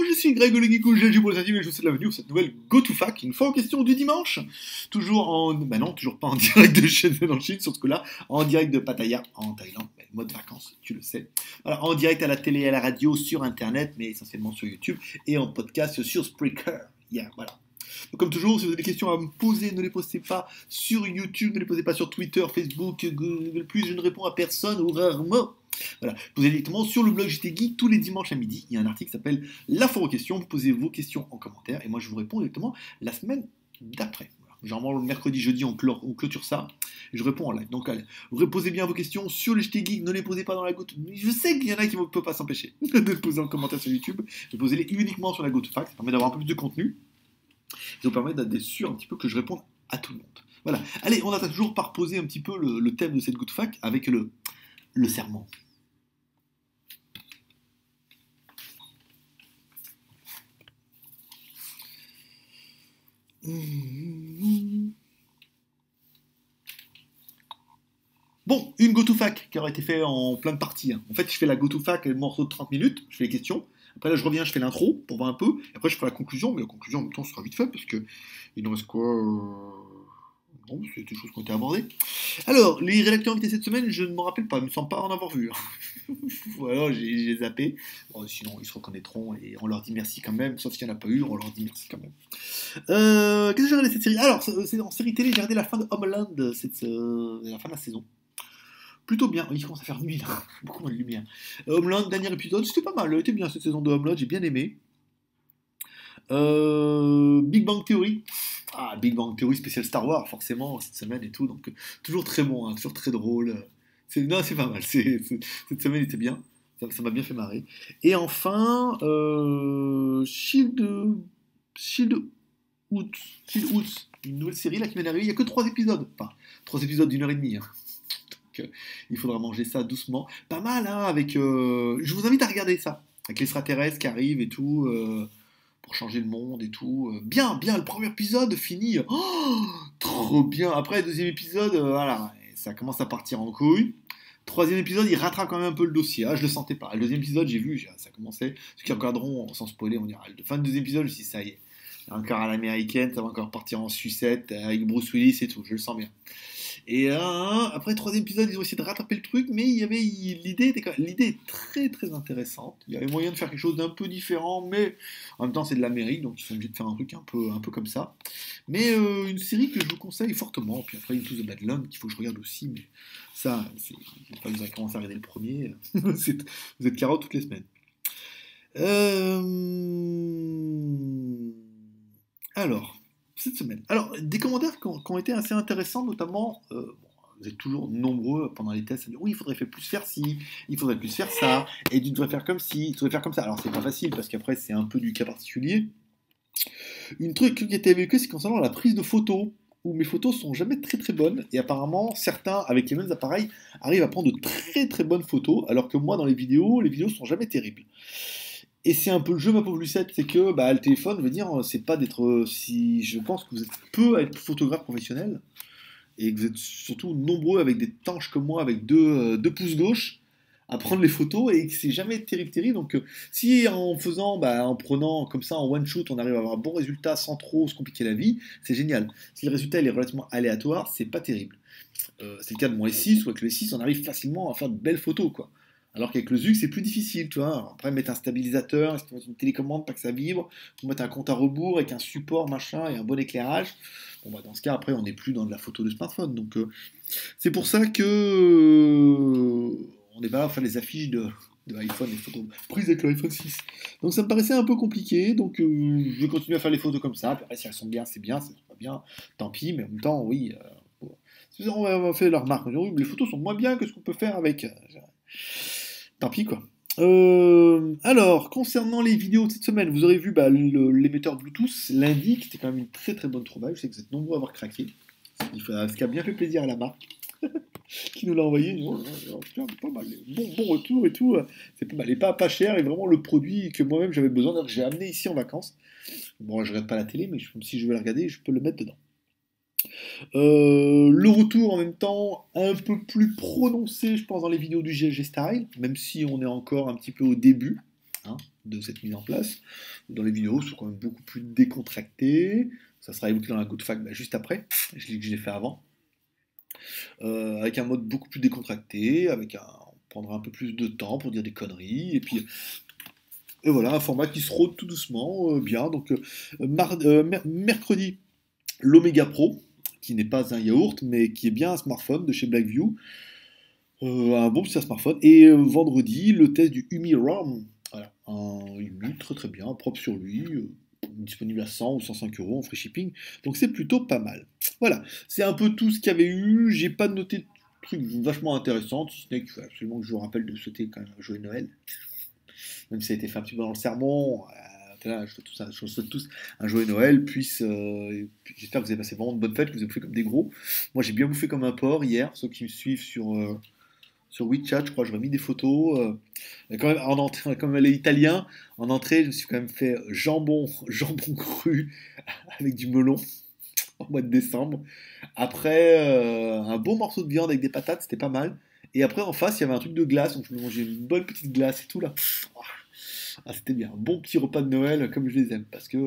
Je suis Greg le Geeko, j'ai pour les intimes et je vous souhaite la bienvenue pour cette nouvelle GoToFac, une fois en question du dimanche. Toujours en... Bah non, toujours pas en direct de Shenzhen en Chine, sur ce coup-là, en direct de Pattaya, en Thaïlande, mode vacances, tu le sais. Voilà, en direct à la télé et à la radio, sur Internet, mais essentiellement sur YouTube, et en podcast sur Spreaker. Voilà. Donc, comme toujours, si vous avez des questions à me poser, ne les posez pas sur YouTube, ne les posez pas sur Twitter, Facebook, Google+, je ne réponds à personne ou rarement. Voilà, posez directement sur le blog JT Geek tous les dimanches à midi. Il y a un article qui s'appelle La foire aux questions. Vous posez vos questions en commentaire et moi je vous réponds directement la semaine d'après. Voilà. Généralement le mercredi, jeudi, on clôture ça et je réponds en live. Donc allez, vous posez bien vos questions sur le JT Geek, ne les posez pas dans la GoTo. Je sais qu'il y en a qui ne peuvent pas s'empêcher de les poser en commentaire sur YouTube. Mais posez-les uniquement sur la GoToFac, ça permet d'avoir un peu plus de contenu. Ça vous permet d'être sûr un petit peu que je réponde à tout le monde. Voilà, allez, on attaque toujours par poser un petit peu le thème de cette GoToFac avec le serment. Bon, une GoToFac qui aurait été fait en plein de parties. En fait, je fais la GoToFac, le morceau de 30 minutes, je fais les questions. Après, là, je reviens, je fais l'intro pour voir un peu. Et après, je ferai la conclusion. Mais la conclusion, en même temps, sera vite fait parce que il nous reste quoi Non, c'est des choses qui ont été abordées. Alors, les rédacteurs invités cette semaine, je ne me rappelle pas, il ne me semble pas en avoir vu. Voilà, j'ai zappé. Bon, sinon, ils se reconnaîtront et on leur dit merci quand même. Sauf s'il n'y en a pas eu, on leur dit merci quand même. Qu'est-ce que j'ai regardé cette série? Alors, c'est en série télé, j'ai regardé la fin de Homeland, la fin de la saison. Plutôt bien, il commence à faire nuit là, beaucoup moins de lumière. Homeland, dernier épisode, c'était pas mal, elle était bien cette saison de Homeland, j'ai bien aimé. Big Bang Theory. Ah, Big Bang Theory spécial Star Wars, forcément, cette semaine et tout, donc toujours très bon, hein, toujours très drôle. Non, c'est pas mal, cette semaine était bien, ça m'a bien fait marrer. Et enfin, Shield Hoods, une nouvelle série là qui vient d'arriver, il n'y a que 3 épisodes, enfin, 3 épisodes d'1h30, hein. Il faudra manger ça doucement. Pas mal, hein, avec... Je vous invite à regarder ça. Avec l'extraterrestre qui arrive et tout, pour changer le monde et tout. Bien, bien, le premier épisode fini. Oh, trop bien. Après, le deuxième épisode, voilà, ça commence à partir en couille. Troisième épisode, il rattrape quand même un peu le dossier. Ah, je le sentais pas. Le deuxième épisode, j'ai vu, ça commençait. Ceux qui regarderont, sans spoiler, on dira. Fin du deuxième épisode, je me suis dit, ça y est. Encore à l'américaine, ça va encore partir en sucette avec Bruce Willis et tout, je le sens bien. Et après le troisième épisode, ils ont essayé de rattraper le truc, mais l'idée est très très intéressante. Il y avait moyen de faire quelque chose d'un peu différent, mais en même temps c'est de l'Amérique, donc ils sont obligés de faire un truc un peu comme ça. Mais une série que je vous conseille fortement. Puis après Into the Badlands qu'il faut que je regarde aussi, mais ça, pas vous avez commencé à regarder le premier, vous êtes carottes toutes les semaines. Alors, cette semaine. Alors, des commentaires qui ont été assez intéressants, notamment, vous êtes toujours nombreux pendant les tests à dire oui, il faudrait plus faire ci, il faudrait plus faire ça, et tu devrais faire comme ci, tu devrais faire comme ça. Alors, c'est pas facile parce qu'après, c'est un peu du cas particulier. Une truc qui a été évoqué, c'est concernant la prise de photos, où mes photos sont jamais très très bonnes, et apparemment, certains, avec les mêmes appareils, arrivent à prendre de très très bonnes photos, alors que moi, dans les vidéos sont jamais terribles. Et c'est un peu le jeu, ma pauvre Lucette, c'est que le téléphone veut dire, c'est pas d'être. Si je pense que vous êtes peu à être photographe professionnel, et que vous êtes surtout nombreux avec des tanches comme moi, avec deux pouces gauche, à prendre les photos, et que c'est jamais terrible. Donc, si en prenant comme ça en one shoot, on arrive à avoir un bon résultat sans trop se compliquer la vie, c'est génial. Si le résultat il est relativement aléatoire, c'est pas terrible. C'est le cas de mon S6, ou avec le S6, on arrive facilement à faire de belles photos, quoi. Alors qu'avec le Zug, c'est plus difficile, tu vois. Après, mettre un stabilisateur, une télécommande, pas que ça vibre, mettre un compte à rebours avec un support, machin, et un bon éclairage. Bon, dans ce cas, après, on n'est plus dans de la photo de smartphone. Donc, c'est pour ça que on est pas là à faire les affiches de iPhone, les photos prises avec l'iPhone 6. Donc, ça me paraissait un peu compliqué. Donc, je vais continuer à faire les photos comme ça. Puis après, si elles sont bien, c'est bien. Si elles sont pas bien, tant pis. Mais en même temps, oui. On va faire la remarque. Les photos sont moins bien que ce qu'on peut faire avec. Tant pis quoi. Alors, concernant les vidéos de cette semaine, vous aurez vu l'émetteur Bluetooth lundi, qui était quand même une très très bonne trouvaille. Je sais que vous êtes nombreux à avoir craqué. Ce qui a bien fait plaisir à la marque qui nous l'a envoyé. Pas mal. Bon retour et tout. C'est pas mal. Et pas cher. Et vraiment le produit que moi-même j'avais besoin. Que j'ai amené ici en vacances. Bon, je regarde pas la télé, mais si je veux la regarder, je peux le mettre dedans. Le retour en même temps un peu plus prononcé, je pense, dans les vidéos du GLG Style, même si on est encore un petit peu au début, hein, de cette mise en place. Dans les vidéos, c'est quand même beaucoup plus décontracté. Ça sera évoqué dans la Go to Fac juste après, je l'ai fait avant. Avec un mode beaucoup plus décontracté, on prendra un peu plus de temps pour dire des conneries, et voilà, un format qui se rôde tout doucement, bien. Donc, mercredi, l'Omega Pro, qui n'est pas un yaourt, mais qui est bien un smartphone de chez Blackview, un bon petit smartphone. Et vendredi, le test du Umi ROM, voilà, un Umi très très bien, propre sur lui, disponible à 100 ou 105 euros en free shipping, donc c'est plutôt pas mal. Voilà, c'est un peu tout ce qu'il y avait eu. J'ai pas noté de trucs vachement intéressants, si ce n'est qu'il faut absolument que je vous rappelle de souhaiter quand même un joyeux Noël, même si ça a été fait un petit peu dans le sermon. Là, je vous souhaite tous un joyeux Noël, j'espère que vous avez passé vraiment de bonnes fêtes, que vous avez bouffé comme des gros. Moi j'ai bien bouffé comme un porc hier, ceux qui me suivent sur WeChat, je crois, j'aurais mis des photos. Quand même, en entrée, comme elle est italien, en entrée, je me suis quand même fait jambon cru avec du melon en mois de décembre. Après, un bon morceau de viande avec des patates, c'était pas mal. Et après, en face, il y avait un truc de glace, donc je me mangeais une bonne petite glace et tout là. Ah, c'était bien, un bon petit repas de Noël comme je les aime. Parce que,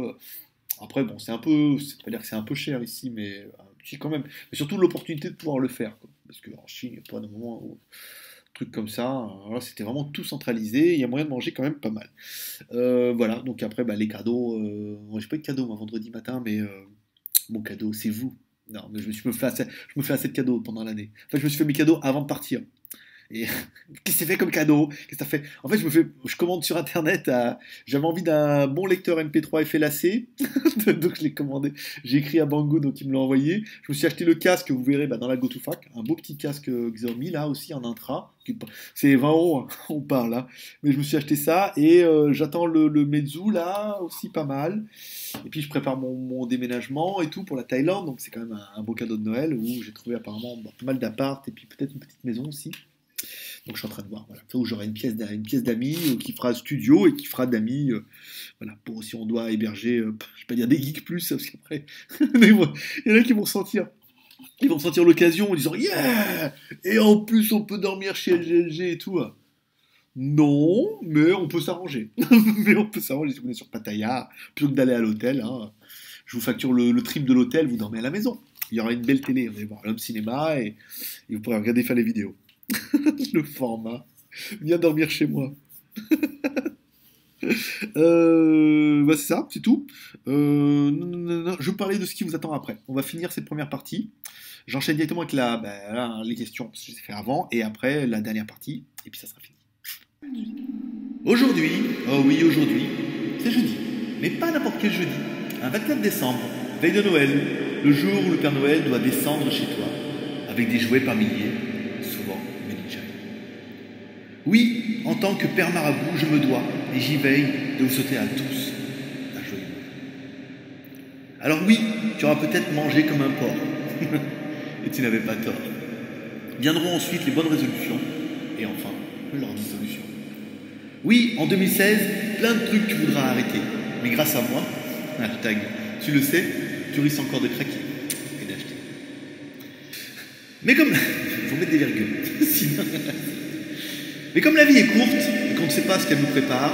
après, bon, c'est pas dire que c'est un peu cher ici, mais si quand même. Mais surtout l'opportunité de pouvoir le faire, quoi. Parce qu'en Chine, il n'y a pas de moment où truc comme ça. Voilà, c'était vraiment tout centralisé. Il y a moyen de manger quand même pas mal. Voilà, donc après, bah, les cadeaux. Moi, j'ai pas eu de cadeau moi, vendredi matin, mais mon cadeau, c'est vous. Non, mais je me fais assez de cadeaux pendant l'année. Enfin, je me suis fait mes cadeaux avant de partir. Et qu'est-ce que c'est fait comme cadeau? Qu'est-ce que ça fait? En fait, je commande sur internet. J'avais envie d'un bon lecteur MP3 FLAC, donc je l'ai commandé. J'ai écrit à Banggood, donc il me l'a envoyé. Je me suis acheté le casque, vous verrez dans la GoToFac, un beau petit casque Xiaomi là aussi en intra. C'est 20 euros, hein, on parle là. Mais je me suis acheté ça et j'attends le Meizu là aussi pas mal. Et puis je prépare mon déménagement et tout pour la Thaïlande, donc c'est quand même un beau cadeau de Noël où j'ai trouvé apparemment pas mal d'appart et puis peut-être une petite maison aussi. Donc je suis en train de voir, voilà, où j'aurai une pièce d'amis qui fera studio et qui fera d'amis, voilà, pour si on doit héberger, je vais pas dire des geeks plus, parce qu'après, il y en a qui vont sentir. Ils vont sentir l'occasion en disant yeah! Et en plus on peut dormir chez LGLG et tout. Non, mais on peut s'arranger. Mais on peut s'arranger si on est sur Pattaya, plutôt que d'aller à l'hôtel. Hein. Je vous facture le trip de l'hôtel, vous dormez à la maison. Il y aura une belle télé, vous allez voir l'homme cinéma et vous pourrez regarder faire les vidéos. Le format. Viens dormir chez moi. Bah c'est ça, c'est tout. Je vais parler de ce qui vous attend après. On va finir cette première partie. J'enchaîne directement avec les questions, parce que je les ai fait avant, et après la dernière partie, et puis ça sera fini. Aujourd'hui, oh oui, aujourd'hui, c'est jeudi. Mais pas n'importe quel jeudi. Un 24 décembre, veille de Noël, le jour où le Père Noël doit descendre chez toi, avec des jouets par milliers, souvent Made in China. Oui, en tant que Père Marabout, je me dois, et j'y veille, de vous souhaiter à tous un joyeux Noël. Alors oui, tu auras peut-être mangé comme un porc, et tu n'avais pas tort. Viendront ensuite les bonnes résolutions, et enfin, leur dissolution. Oui, en 2016, plein de trucs tu voudras arrêter. Mais grâce à moi, hashtag, tu le sais, tu risques encore de craquer et d'acheter. Mais comme... Il faut mettre des virgules. Sinon... Mais comme la vie est courte et qu'on ne sait pas ce qu'elle nous prépare,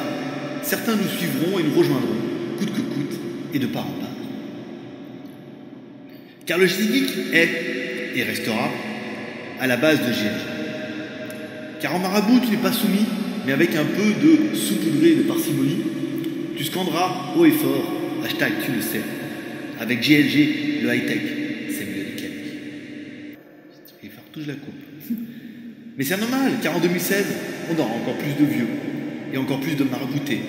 certains nous suivront et nous rejoindront, coûte que coûte, et de part en part. Car le geek est, et restera, à la base de GLG. Car en marabout, tu n'es pas soumis, mais avec un peu de saupoudré de parcimonie, tu scanderas haut et fort, hashtag tu le sais, avec GLG, le high-tech, c'est mieux que il va faire touche la coupe. Mais c'est normal, car en 2016, on aura encore plus de vieux, et encore plus de maraboutés,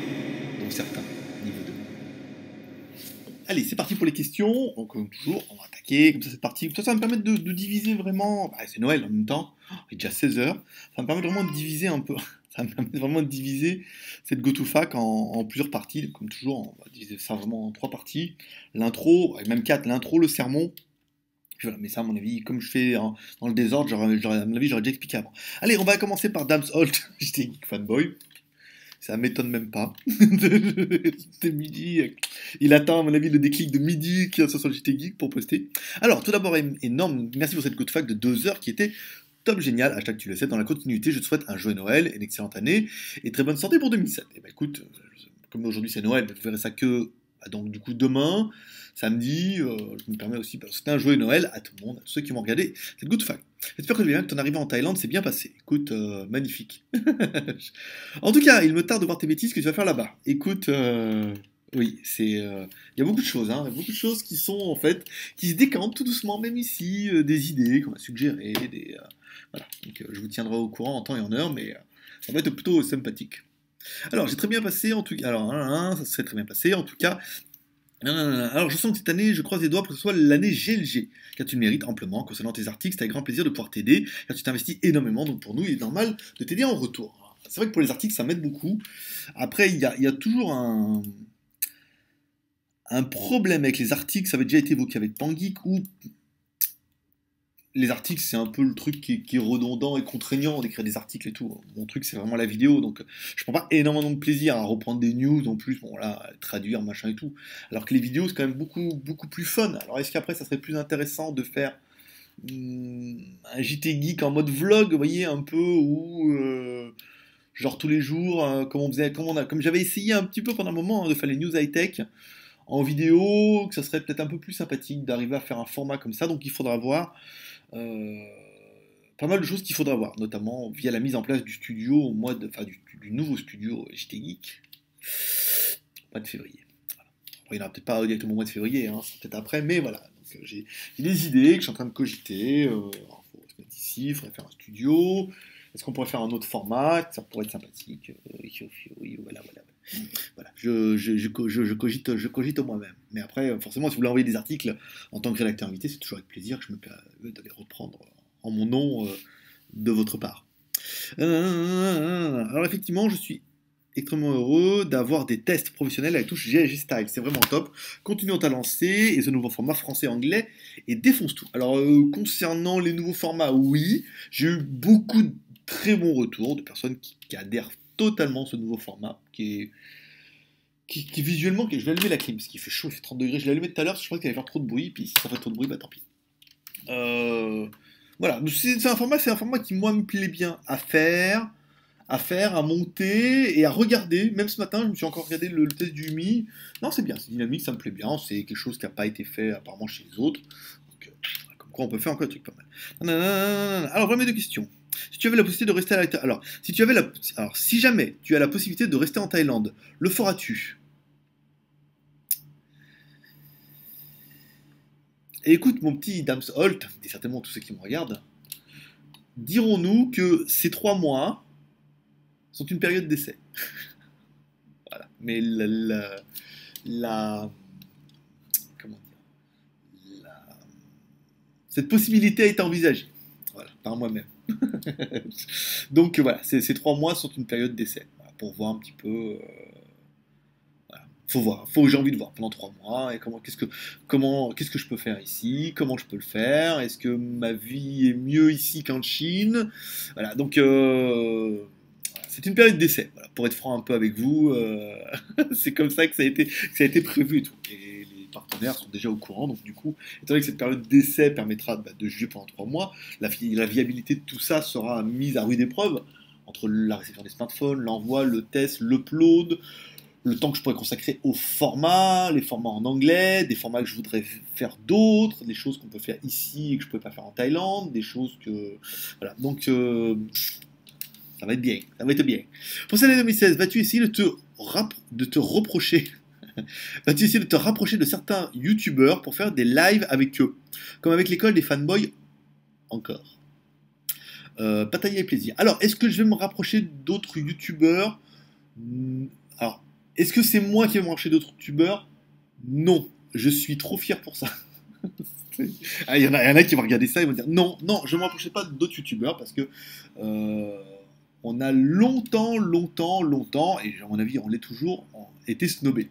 dont certains, niveau 2. Allez, c'est parti pour les questions. Donc, comme toujours, on va attaquer, comme ça c'est parti. Ça va me permettre de diviser vraiment, c'est Noël en même temps, il est déjà 16 h, ça me permet vraiment de diviser un peu. Ça me permet vraiment de diviser cette GoToFac en plusieurs parties. Comme toujours, on va diviser ça vraiment en 3 parties. L'intro, et même 4, l'intro, le sermon. Voilà, mais ça, à mon avis, comme je fais dans le désordre, à mon avis, j'aurais déjà expliqué avant. Allez, on va commencer par Dam's Holt, j'étais geek fanboy. Ça m'étonne même pas. C'était midi. Il attend, à mon avis, le déclic de midi qui soit sur le JT Geek pour poster. Alors, tout d'abord, énorme merci pour cette good fact de 2 heures qui était top génial. Hashtag tu le sais. Dans la continuité, je te souhaite un joyeux Noël, une excellente année et très bonne santé pour 2007. Et ben écoute, comme aujourd'hui c'est Noël, vous verrez ça que donc du coup demain, samedi, je me permets aussi de souhaiter un joyeux Noël à tout le monde, à tous ceux qui m'ont regardé cette good fact. J'espère que ton arrivée en Thaïlande s'est bien passée. Écoute, magnifique. En tout cas, il me tarde de voir tes bêtises que tu vas faire là-bas. Écoute, oui, il y a beaucoup de choses, hein, il y a beaucoup de choses qui sont en fait, qui se décantent tout doucement, même ici, des idées qu'on a suggérées, voilà. Donc, je vous tiendrai au courant en temps et en heure, mais ça va être plutôt sympathique. Alors, j'ai très bien passé, en tout cas, alors, ça s'est très bien passé, en tout cas. Alors, je sens que cette année, je croise les doigts pour que ce soit l'année GLG, car tu le mérites amplement. Concernant tes articles, c'est avec grand plaisir de pouvoir t'aider, car tu t'investis énormément, donc pour nous, il est normal de t'aider en retour. C'est vrai que pour les articles, ça m'aide beaucoup. Après, il y a toujours un problème avec les articles, ça avait déjà été évoqué avec Pangeek, où les articles, c'est un peu le truc qui est redondant et contraignant d'écrire des articles et tout. Mon truc, c'est vraiment la vidéo, donc je prends pas énormément de plaisir à reprendre des news en plus, bon là, traduire, machin et tout. Alors que les vidéos, c'est quand même beaucoup, beaucoup plus fun. Alors est-ce qu'après, ça serait plus intéressant de faire un JT Geek en mode vlog, vous voyez, un peu, ou genre tous les jours, comme on faisait, comme j'avais essayé un petit peu pendant un moment, hein, de faire les news high-tech en vidéo, que ça serait peut-être un peu plus sympathique d'arriver à faire un format comme ça, donc il faudra voir. Euh, Pas mal de choses qu'il faudra voir, notamment via la mise en place du studio au mois de, enfin, du nouveau studio JT Geek au mois de février. Voilà. Bon, il n'y en aura peut-être pas directement au mois de février, hein, c'est peut-être après, mais voilà. Donc, j'ai des idées que je suis en train de cogiter. Alors, faut se mettre ici, il faudrait faire un studio. Est-ce qu'on pourrait faire un autre format? Ça pourrait être sympathique. Oui, voilà, voilà. Voilà, je cogite moi-même. Mais après, forcément, si vous voulez envoyer des articles en tant que rédacteur invité, c'est toujours avec plaisir que je me permets de les reprendre en mon nom de votre part. Alors effectivement, je suis extrêmement heureux d'avoir des tests professionnels avec touche GLG Style. C'est vraiment top. Continuons à lancer et ce nouveau format français-anglais et défonce tout. Alors concernant les nouveaux formats, oui, j'ai eu beaucoup de très bons retours de personnes qui adhèrent totalement à ce nouveau format qui visuellement, je vais allumer la clim parce qu'il fait chaud, il fait 30 degrés. Je l'ai allumé tout à l'heure parce que je crois qu'il allait faire trop de bruit. Puis si ça fait trop de bruit, bah tant pis. Voilà, c'est un format qui moi me plaît bien à monter et à regarder. Même ce matin, je me suis encore regardé le test du Mi. Non, c'est bien, c'est dynamique, ça me plaît bien. C'est quelque chose qui n'a pas été fait apparemment chez les autres. Donc, comme quoi, on peut faire encore des trucs pas mal. Alors, voilà mes deux questions. Si tu avais la possibilité de rester à la... Alors, si jamais tu as la possibilité de rester en Thaïlande, le feras-tu? Et écoute, mon petit Dams Holt, et certainement tous ceux qui me regardent, dirons-nous que ces 3 mois sont une période d'essai. Voilà. Mais la- comment dire, cette possibilité a été envisagée. Voilà, par moi-même. Donc voilà, ces 3 mois sont une période d'essai. Voilà, pour voir un petit peu. Voilà. Faut voir, j'ai envie de voir pendant 3 mois et qu'est-ce que je peux faire ici, comment je peux le faire, est-ce que ma vie est mieux ici qu'en Chine, voilà. Donc c'est une période d'essai, voilà, pour être franc un peu avec vous, c'est comme ça que ça a été prévu et tout. Et les partenaires sont déjà au courant, donc du coup, étant donné que cette période d'essai permettra de juger pendant 3 mois, la viabilité de tout ça sera mise à rude épreuve entre la réception des smartphones, l'envoi, le test, l'upload, le temps que je pourrais consacrer au format, les formats en anglais, des formats que je voudrais faire d'autres, des choses qu'on peut faire ici et que je ne pouvais pas faire en Thaïlande, des choses que... Voilà, donc ça va être bien, ça va être bien. Pour cette année 2016, vas-tu essayer de te reprocher vas-tu essayer de te rapprocher de certains youtubeurs pour faire des lives avec eux, comme avec l'école des fanboys encore. Bataille et plaisir. Alors, est-ce que je vais me rapprocher d'autres youtubeurs? Alors, est-ce que c'est moi qui vais me rapprocher d'autres youtubeurs? Non, je suis trop fier pour ça. Ah, il y en a qui vont regarder ça et vont dire non, non, je ne me rapprocherai pas d'autres youtubeurs parce que on a longtemps, et à mon avis on l'est toujours, été snobé.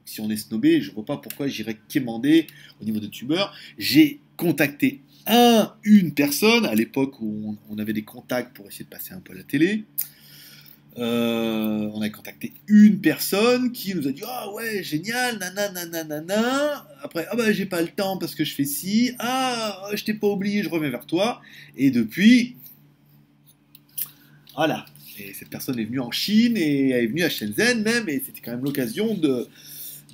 Si on est snobé, je ne vois pas pourquoi j'irais quémander au niveau de youtubeurs. J'ai contacté une personne à l'époque où on avait des contacts pour essayer de passer un peu à la télé. On a contacté une personne qui nous a dit ah ouais génial nanana. Après ah bah j'ai pas le temps parce que je fais ci. Ah je t'ai pas oublié, je reviens vers toi. Et depuis voilà. Et cette personne est venue en Chine et elle est venue à Shenzhen même et c'était quand même l'occasion de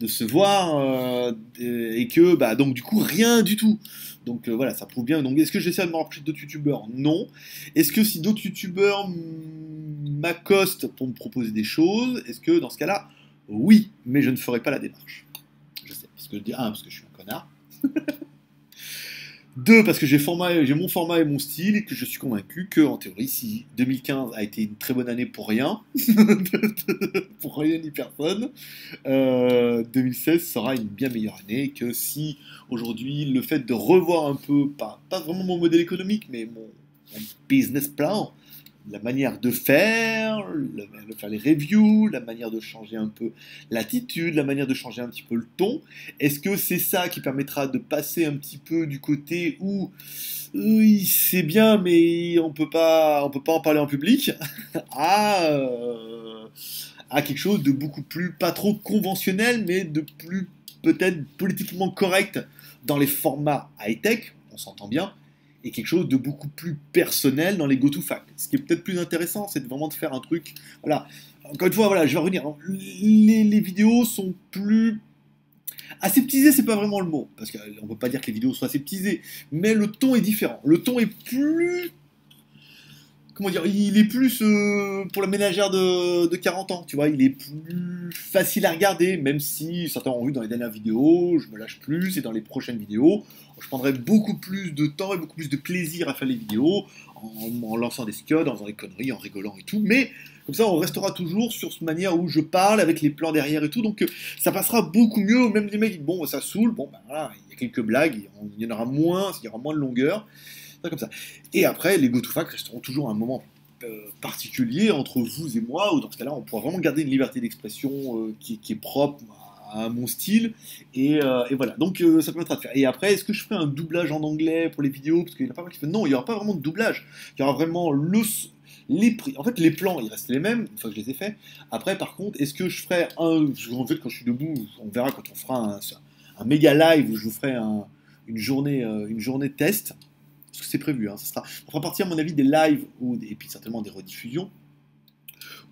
se voir et que bah donc du coup rien du tout. Donc voilà, ça prouve bien. Donc est-ce que j'essaie de me rapprocher d'autres youtubeurs? Non. Est-ce que si d'autres youtubeurs m'accostent pour me proposer des choses, est-ce que dans ce cas-là, oui, mais je ne ferai pas la démarche. Je sais, parce que parce que je suis un connard. Deux, parce que j'ai mon format et mon style et que je suis convaincu que, en théorie, si 2015 a été une très bonne année pour rien, pour rien ni personne, 2016 sera une bien meilleure année. Que si aujourd'hui le fait de revoir un peu, pas vraiment mon modèle économique, mais mon business plan, la manière de faire, de faire les reviews, la manière de changer un peu l'attitude, la manière de changer un petit peu le ton. Est-ce que c'est ça qui permettra de passer un petit peu du côté où oui, c'est bien, mais on peut pas en parler en public, à, à quelque chose de beaucoup plus, pas trop conventionnel, mais de plus peut-être politiquement correct dans les formats high-tech, on s'entend bien, et quelque chose de beaucoup plus personnel dans les go-to-fact. Ce qui est peut-être plus intéressant, c'est vraiment de faire un truc. Voilà. Encore une fois, voilà, je vais revenir. Les vidéos sont plus. Aseptisées, c'est pas vraiment le mot, parce qu'on ne peut pas dire que les vidéos soient aseptisées, mais le ton est différent. Le ton est plus comment dire, il est plus pour la ménagère de 40 ans, tu vois, il est plus facile à regarder, même si certains ont vu dans les dernières vidéos, je me lâche plus, et dans les prochaines vidéos, je prendrai beaucoup plus de temps et beaucoup plus de plaisir à faire les vidéos, en lançant des scuds, en faisant des conneries, en rigolant et tout, mais comme ça on restera toujours sur cette manière où je parle avec les plans derrière et tout, donc ça passera beaucoup mieux, même les mecs disent bon ça saoule, bon ben voilà, il y a quelques blagues, il y en aura moins, il y aura moins de longueur, comme ça. Et après, les go-to-fact resteront toujours un moment particulier entre vous et moi, où dans ce cas-là, on pourra vraiment garder une liberté d'expression qui est propre à mon style. Et voilà, donc ça permettra de faire. Et après, est-ce que je ferai un doublage en anglais pour les vidéos? Parce qu'il y en a pas mal qui font non, il n'y aura pas vraiment de doublage. Il y aura vraiment les prix. En fait, les plans, ils restent les mêmes, une fois que je les ai faits. Après, par contre, est-ce que je ferai en fait, quand je suis debout, on verra quand on fera un méga live où je vous ferai une journée test. Parce que c'est prévu, hein, ça fera partie à mon avis des lives et puis certainement des rediffusions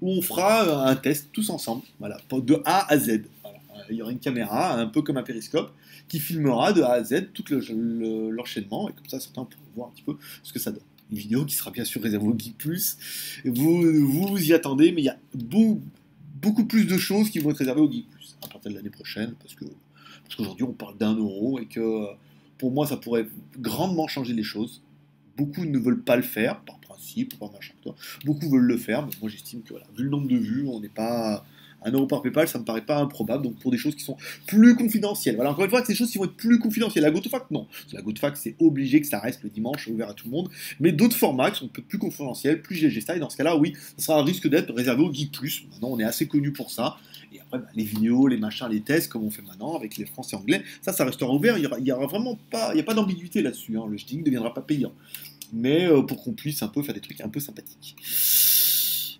où on fera un test tous ensemble, voilà, de A à Z. Voilà. Il y aura une caméra, un peu comme un périscope, qui filmera de A à Z tout l'enchaînement et comme ça certains pourront voir un petit peu ce que ça donne. Une vidéo qui sera bien sûr réservée au Geek Plus. Vous y attendez, mais il y a beaucoup plus de choses qui vont être réservées au Geek Plus à partir de l'année prochaine parce qu'aujourd'hui on parle d'1 € et que pour moi, ça pourrait grandement changer les choses. Beaucoup ne veulent pas le faire, par principe, par machin. Beaucoup veulent le faire, mais moi j'estime que, voilà, vu le nombre de vues, on n'est pas. 1 € par PayPal, ça me paraît pas improbable. Donc pour des choses qui sont plus confidentielles. Voilà, encore une fois, que ces choses qui vont être plus confidentielles. La GoToFact, non. La GoToFact, c'est obligé que ça reste le dimanche ouvert à tout le monde. Mais d'autres formats qui sont peut-être plus confidentiels, plus GG style, dans ce cas-là, oui, ça sera un risque d'être réservé au Geek Plus. Maintenant, on est assez connu pour ça. Et après, les vidéos, les machins, les tests, comme on fait maintenant avec les français et anglais, ça restera ouvert. Il y aura vraiment pas, il y a pas d'ambiguïté là-dessus. Hein. Le JDing ne deviendra pas payant. Mais pour qu'on puisse un peu faire des trucs un peu sympathiques.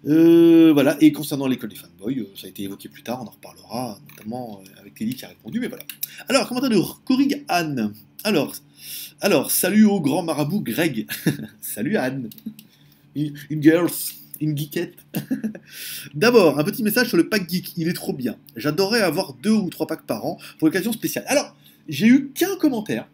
Voilà, et concernant l'école des fanboys, ça a été évoqué plus tard, on en reparlera, notamment avec Teddy qui a répondu, mais voilà. Alors, commentaire de Corig Anne. Alors, salut au grand marabout Greg. Salut Anne. Une girls, une geekette. D'abord, un petit message sur le pack geek, il est trop bien. J'adorerais avoir 2 ou 3 packs par an pour l'occasion spéciale. Alors, j'ai eu qu'un commentaire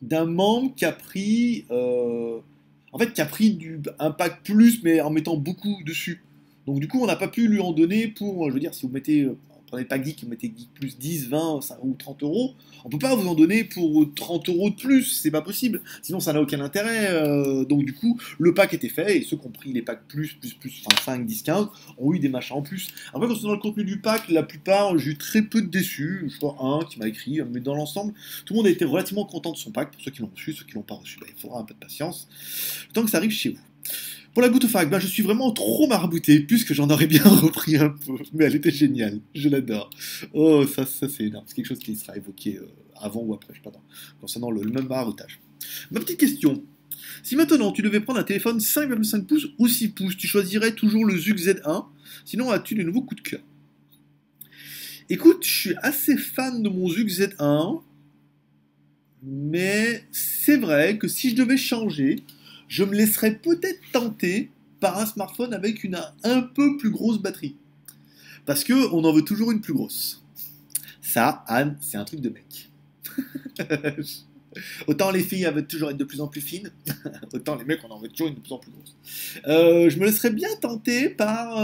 d'un membre qui a pris... en fait, qui a pris un pack plus, mais en mettant beaucoup dessus. Donc du coup, on n'a pas pu lui en donner pour, je veux dire, si vous mettez, prenez le pack geek, vous mettez geek plus 10, 20 ou 30 €, on peut pas vous en donner pour 30 € de plus, c'est pas possible. Sinon, ça n'a aucun intérêt. Donc du coup, le pack était fait, et ceux qui ont pris les packs plus, enfin 5, 10, 15, ont eu des machins en plus. Après, concernant le contenu du pack, la plupart, j'ai eu très peu de déçus. Je crois un qui m'a écrit, mais dans l'ensemble, tout le monde a été relativement content de son pack. Pour ceux qui l'ont reçu, ceux qui l'ont pas reçu, il faudra un peu de patience. Tant que ça arrive chez vous. Pour la GoToFact, je suis vraiment trop marabouté, puisque j'en aurais bien repris un peu. Mais elle était géniale, je l'adore. Oh, ça c'est énorme. C'est quelque chose qui sera évoqué avant ou après, je sais pas, concernant le même maraboutage. Ma petite question. Si maintenant tu devais prendre un téléphone 5,5 pouces ou 6 pouces, tu choisirais toujours le ZUK Z1, sinon as-tu de nouveaux coups de cœur? Écoute, je suis assez fan de mon ZUK Z1, mais c'est vrai que si je devais changer, je me laisserais peut-être tenter par un smartphone avec une un peu plus grosse batterie. Parce que on en veut toujours une plus grosse. Ça, Anne, c'est un truc de mec. Autant les filles elles veulent toujours être de plus en plus fines, autant les mecs on en veut toujours une de plus en plus grosse. Je me laisserais bien tenter par...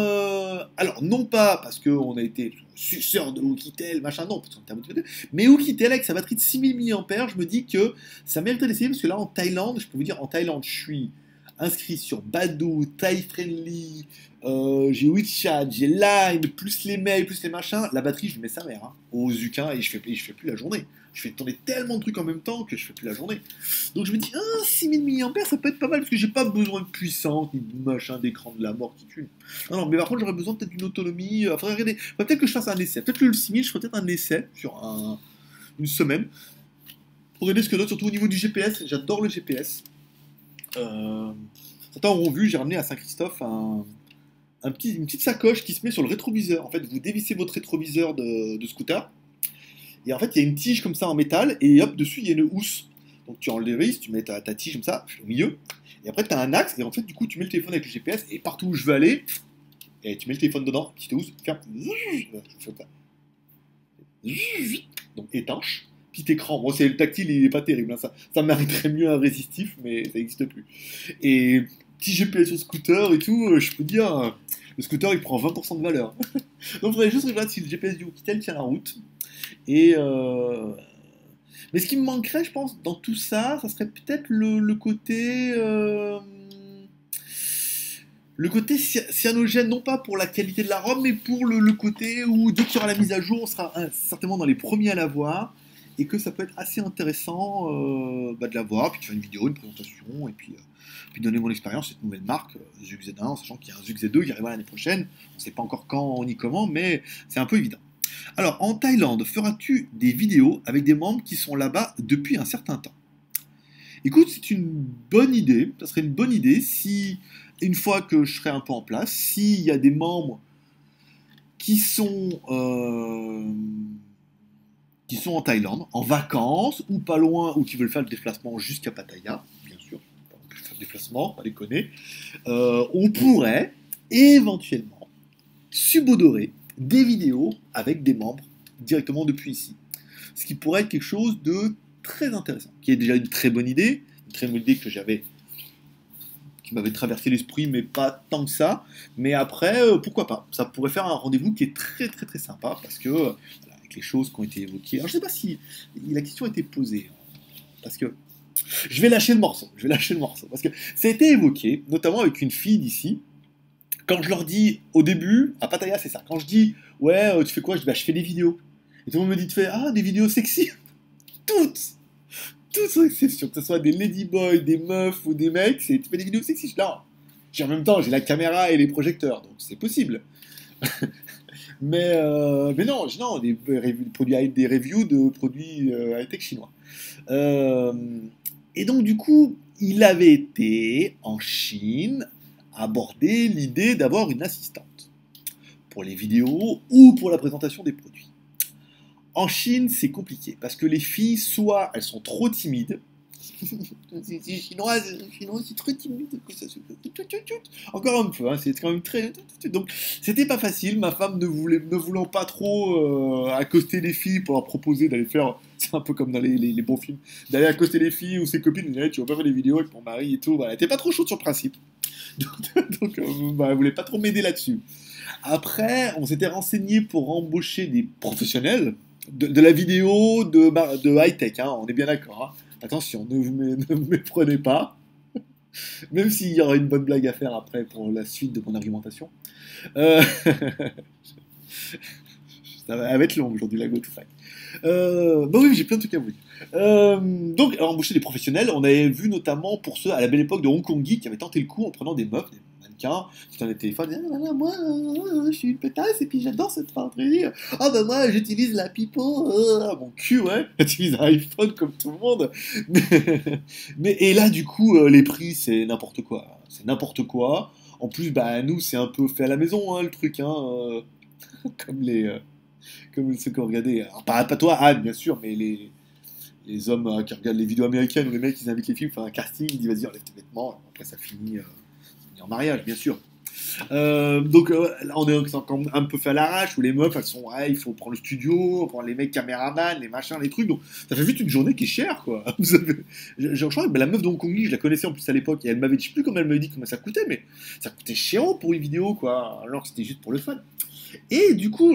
alors non pas parce qu'on a été suceur de Oukitel, machin, non, parce qu'on était motivé, mais Oukitel avec sa batterie de 6000 mAh, je me dis que ça mériterait d'essayer parce que là en Thaïlande, je peux vous dire en Thaïlande je suis inscrit sur Badoo, Thai Friendly, j'ai WeChat, j'ai Line, plus les mails, plus les machins, la batterie je mets sa mère hein, au Zukin et je fais plus la journée. Je fais tourner tellement de trucs en même temps que je fais plus la journée. Donc je me dis, 6000 mAh, ça peut être pas mal parce que j'ai pas besoin de puissance, ni de machin d'écran de la mort qui tue. Non, non, mais par contre, j'aurais besoin peut-être d'une autonomie. Faudrait regarder. Faudrait peut-être que je fasse un essai. Peut-être le 6000, je ferais peut-être un essai sur une semaine. Pour regarder ce que donne, surtout au niveau du GPS. J'adore le GPS. Certains auront vu, j'ai ramené à Saint-Christophe une petite sacoche qui se met sur le rétroviseur. En fait, vous dévissez votre rétroviseur de scooter. Et en fait, il y a une tige comme ça en métal, et hop, dessus, il y a une housse. Donc tu enlèves le tu mets ta tige comme ça, au milieu, et après, tu as un axe, et en fait, du coup, tu mets le téléphone avec le GPS, et partout où je veux aller, et tu mets le téléphone dedans, petite housse, ferme, donc étanche, petit écran. Bon, c'est le tactile, il est pas terrible, hein, ça mériterait mieux un résistif, mais ça n'existe plus. Et petit GPS sur scooter et tout, je peux dire, le scooter, il prend 20% de valeur. Donc, il faudrait juste regarder si le GPS du Oukitel tient la route. Et mais ce qui me manquerait, je pense, dans tout ça, ça serait peut-être le côté cyanogène, non pas pour la qualité de la robe, mais pour le côté où dès qu'il y aura la mise à jour, on sera certainement dans les premiers à la voir, et que ça peut être assez intéressant de la voir, puis de faire une vidéo, une présentation, et puis donner mon expérience cette nouvelle marque, ZUK Z1, en sachant qu'il y a un ZUK Z2 qui arrivera l'année prochaine. On ne sait pas encore quand ni comment, mais c'est un peu évident. Alors, en Thaïlande, feras-tu des vidéos avec des membres qui sont là-bas depuis un certain temps? Écoute, c'est une bonne idée. Ça serait une bonne idée si, une fois que je serai un peu en place, s'il y a des membres qui sont en Thaïlande, en vacances, ou pas loin, ou qui veulent faire le déplacement jusqu'à Pattaya, bien sûr, on peut faire le déplacement, pas déconner, on pourrait éventuellement subodorer des vidéos avec des membres directement depuis ici. Ce qui pourrait être quelque chose de très intéressant, qui est déjà une très bonne idée que j'avais, qui m'avait traversé l'esprit, mais pas tant que ça. Mais après, pourquoi pas? Ça pourrait faire un rendez-vous qui est très très très sympa, parce que, avec les choses qui ont été évoquées, alors je sais pas si la question a été posée, parce que je vais lâcher le morceau, parce que ça a été évoqué, notamment avec une fille d'ici. Quand je leur dis, au début, à Pattaya, c'est ça. Quand je dis, ouais, tu fais quoi? Je dis, bah, je fais des vidéos. Et tout le monde me dit, tu fais, ah, des vidéos sexy? Toutes sans exception, que ce soit des ladyboys, des meufs ou des mecs, tu fais des vidéos sexy. Là, en même temps, j'ai la caméra et les projecteurs, donc c'est possible. mais non, des reviews de produits high-tech chinois. Et donc, du coup, il avait été en Chine aborder l'idée d'avoir une assistante pour les vidéos ou pour la présentation des produits. En Chine, c'est compliqué parce que les filles, soit elles sont trop timides, c'est chinois, c'est très timide, encore un peu, hein, c'est quand même très. Donc, c'était pas facile. Ma femme ne voulant pas trop accoster les filles pour leur proposer d'aller faire. C'est un peu comme dans les bons films, d'aller accoster les filles ou ses copines, tu vas pas faire des vidéos avec mon mari et tout. Voilà, elle était pas trop chaude sur le principe. Donc elle voulait pas trop m'aider là-dessus. Après, on s'était renseigné pour embaucher des professionnels de la vidéo de high-tech, hein, on est bien d'accord. Hein. Attention, ne me méprenez pas, même s'il y aura une bonne blague à faire après pour la suite de mon argumentation. Ça va être long aujourd'hui, la go to fight. Bah oui, j'ai plein de trucs à vous dire. Donc, alors, embaucher des professionnels, on avait vu notamment pour ceux à la belle époque de Hong Kong Geek qui avaient tenté le coup en prenant des meufs, des américains, qui t'en les téléphones, ah, là, moi, je suis une pétasse, et puis j'adore cette fantaisie. Ah bah moi, j'utilise la pipo, mon cul, ouais, j'utilise un iPhone comme tout le monde. Et là, du coup, les prix, c'est n'importe quoi. C'est n'importe quoi. En plus, bah, nous, c'est un peu fait à la maison, hein, le truc, hein, comme comme ceux qui ont regardé. Alors, pas toi, Anne, bien sûr, mais les hommes qui regardent les vidéos américaines ou les mecs qui invitent les films, font un casting, ils disent vas-y, enlève tes vêtements. Après, ça finit en mariage, bien sûr. Là, on est encore un peu fait à l'arrache, où les meufs, elles sont, ouais, il faut prendre le studio, prendre les mecs caméramans, les machins, les trucs. Donc, ça fait vite une journée qui est chère, quoi. Je crois que la meuf de Hong Kong, je la connaissais en plus à l'époque, et elle m'avait, je sais plus comment elle m'avait dit comment ça coûtait, mais ça coûtait chiant pour une vidéo, quoi, alors que c'était juste pour le fun. Et du coup,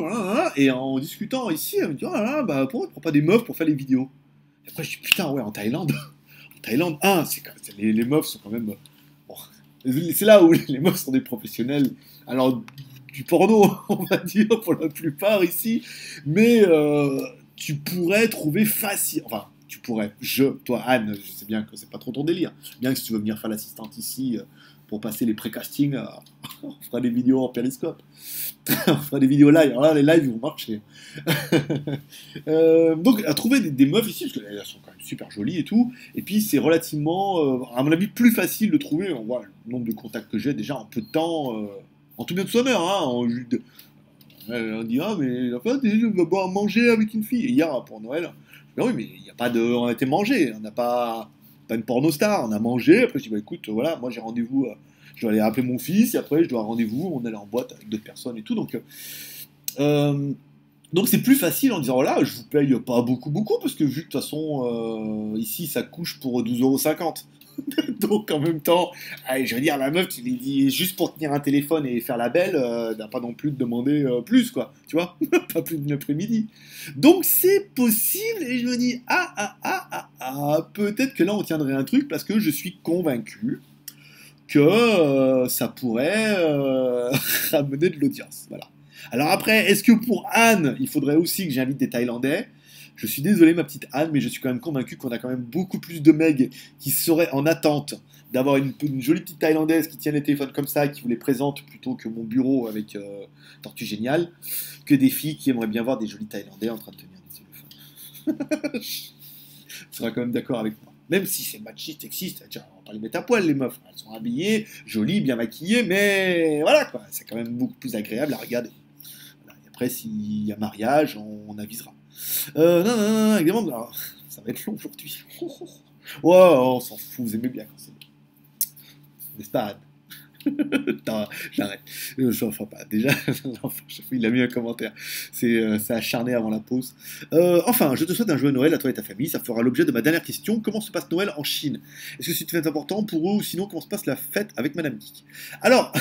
et en discutant ici, elle me dit, oh là là, bah, pourquoi tu prends pas des meufs pour faire les vidéos? Et après, je dis, putain, ouais, en Thaïlande, en Thaïlande, les meufs sont quand même. Bon, c'est là où les meufs sont des professionnels. Alors, du porno, on va dire, pour la plupart ici. Mais tu pourrais trouver facile. Enfin, tu pourrais. Toi, Anne, je sais bien que c'est pas trop ton délire. Bien que si tu veux venir faire l'assistante ici pour passer les pré-castings, on fera des vidéos en périscope. On fera des vidéos live. Alors là, les lives, ils vont marcher. Donc, à trouver des meufs ici, parce qu'elles sont quand même super jolies et tout. Et puis, c'est relativement, à mon avis, plus facile de trouver. On voit le nombre de contacts que j'ai déjà en peu de temps, en tout bien de sonneur. Hein, on dit, ah, mais en fait, je vais boire manger avec une fille. Et hier, pour Noël, je dis, oui, mais il n'y a pas de. On a été manger. On n'a pas une porno star. On a mangé. Après, je dis, bah écoute, voilà, moi j'ai rendez-vous. Je dois aller appeler mon fils. Et après, je dois un rendez-vous. On allait en boîte avec d'autres personnes et tout. Euh, donc c'est plus facile en disant voilà, je vous paye pas beaucoup, beaucoup, parce que vu que de toute façon, ici ça couche pour 12,50 €. Donc en même temps, allez, je veux dire, la meuf, tu lui dis juste pour tenir un téléphone et faire la belle, n'a pas non plus de demander plus, quoi, tu vois, pas plus d'une après-midi. Donc c'est possible, et je me dis peut-être que là on tiendrait un truc, parce que je suis convaincu que ça pourrait ramener de l'audience. Voilà. Alors après, est-ce que pour Anne, il faudrait aussi que j'invite des Thaïlandais? Je suis désolé, ma petite Anne, mais je suis quand même convaincu qu'on a quand même beaucoup plus de mecs qui seraient en attente d'avoir une jolie petite Thaïlandaise qui tient les téléphones comme ça et qui vous les présente plutôt que mon bureau avec Tortue Géniale, que des filles qui aimeraient bien voir des jolis Thaïlandais en train de tenir des téléphones. Tu seras quand même d'accord avec moi. Même si c'est machiste, sexiste, tiens, on va pas les mettre à poil, les meufs. Elles sont habillées, jolies, bien maquillées, mais voilà, quoi. C'est quand même beaucoup plus agréable à regarder. Voilà. Et après, s'il y a mariage, on avisera. Non, non, non, évidemment, alors, ça va être long aujourd'hui. Ouais, on s'en fout, vous aimez bien quand c'est long. N'est-ce pas, Anne? Non, j'arrête. Enfin, pas. Déjà, enfin, il a mis un commentaire. C'est acharné avant la pause. Enfin, je te souhaite un joyeux Noël à toi et ta famille. Ça fera l'objet de ma dernière question. Comment se passe Noël en Chine? Est-ce que c'est une fête importante pour eux, ou sinon comment se passe la fête avec Madame Geek? Alors,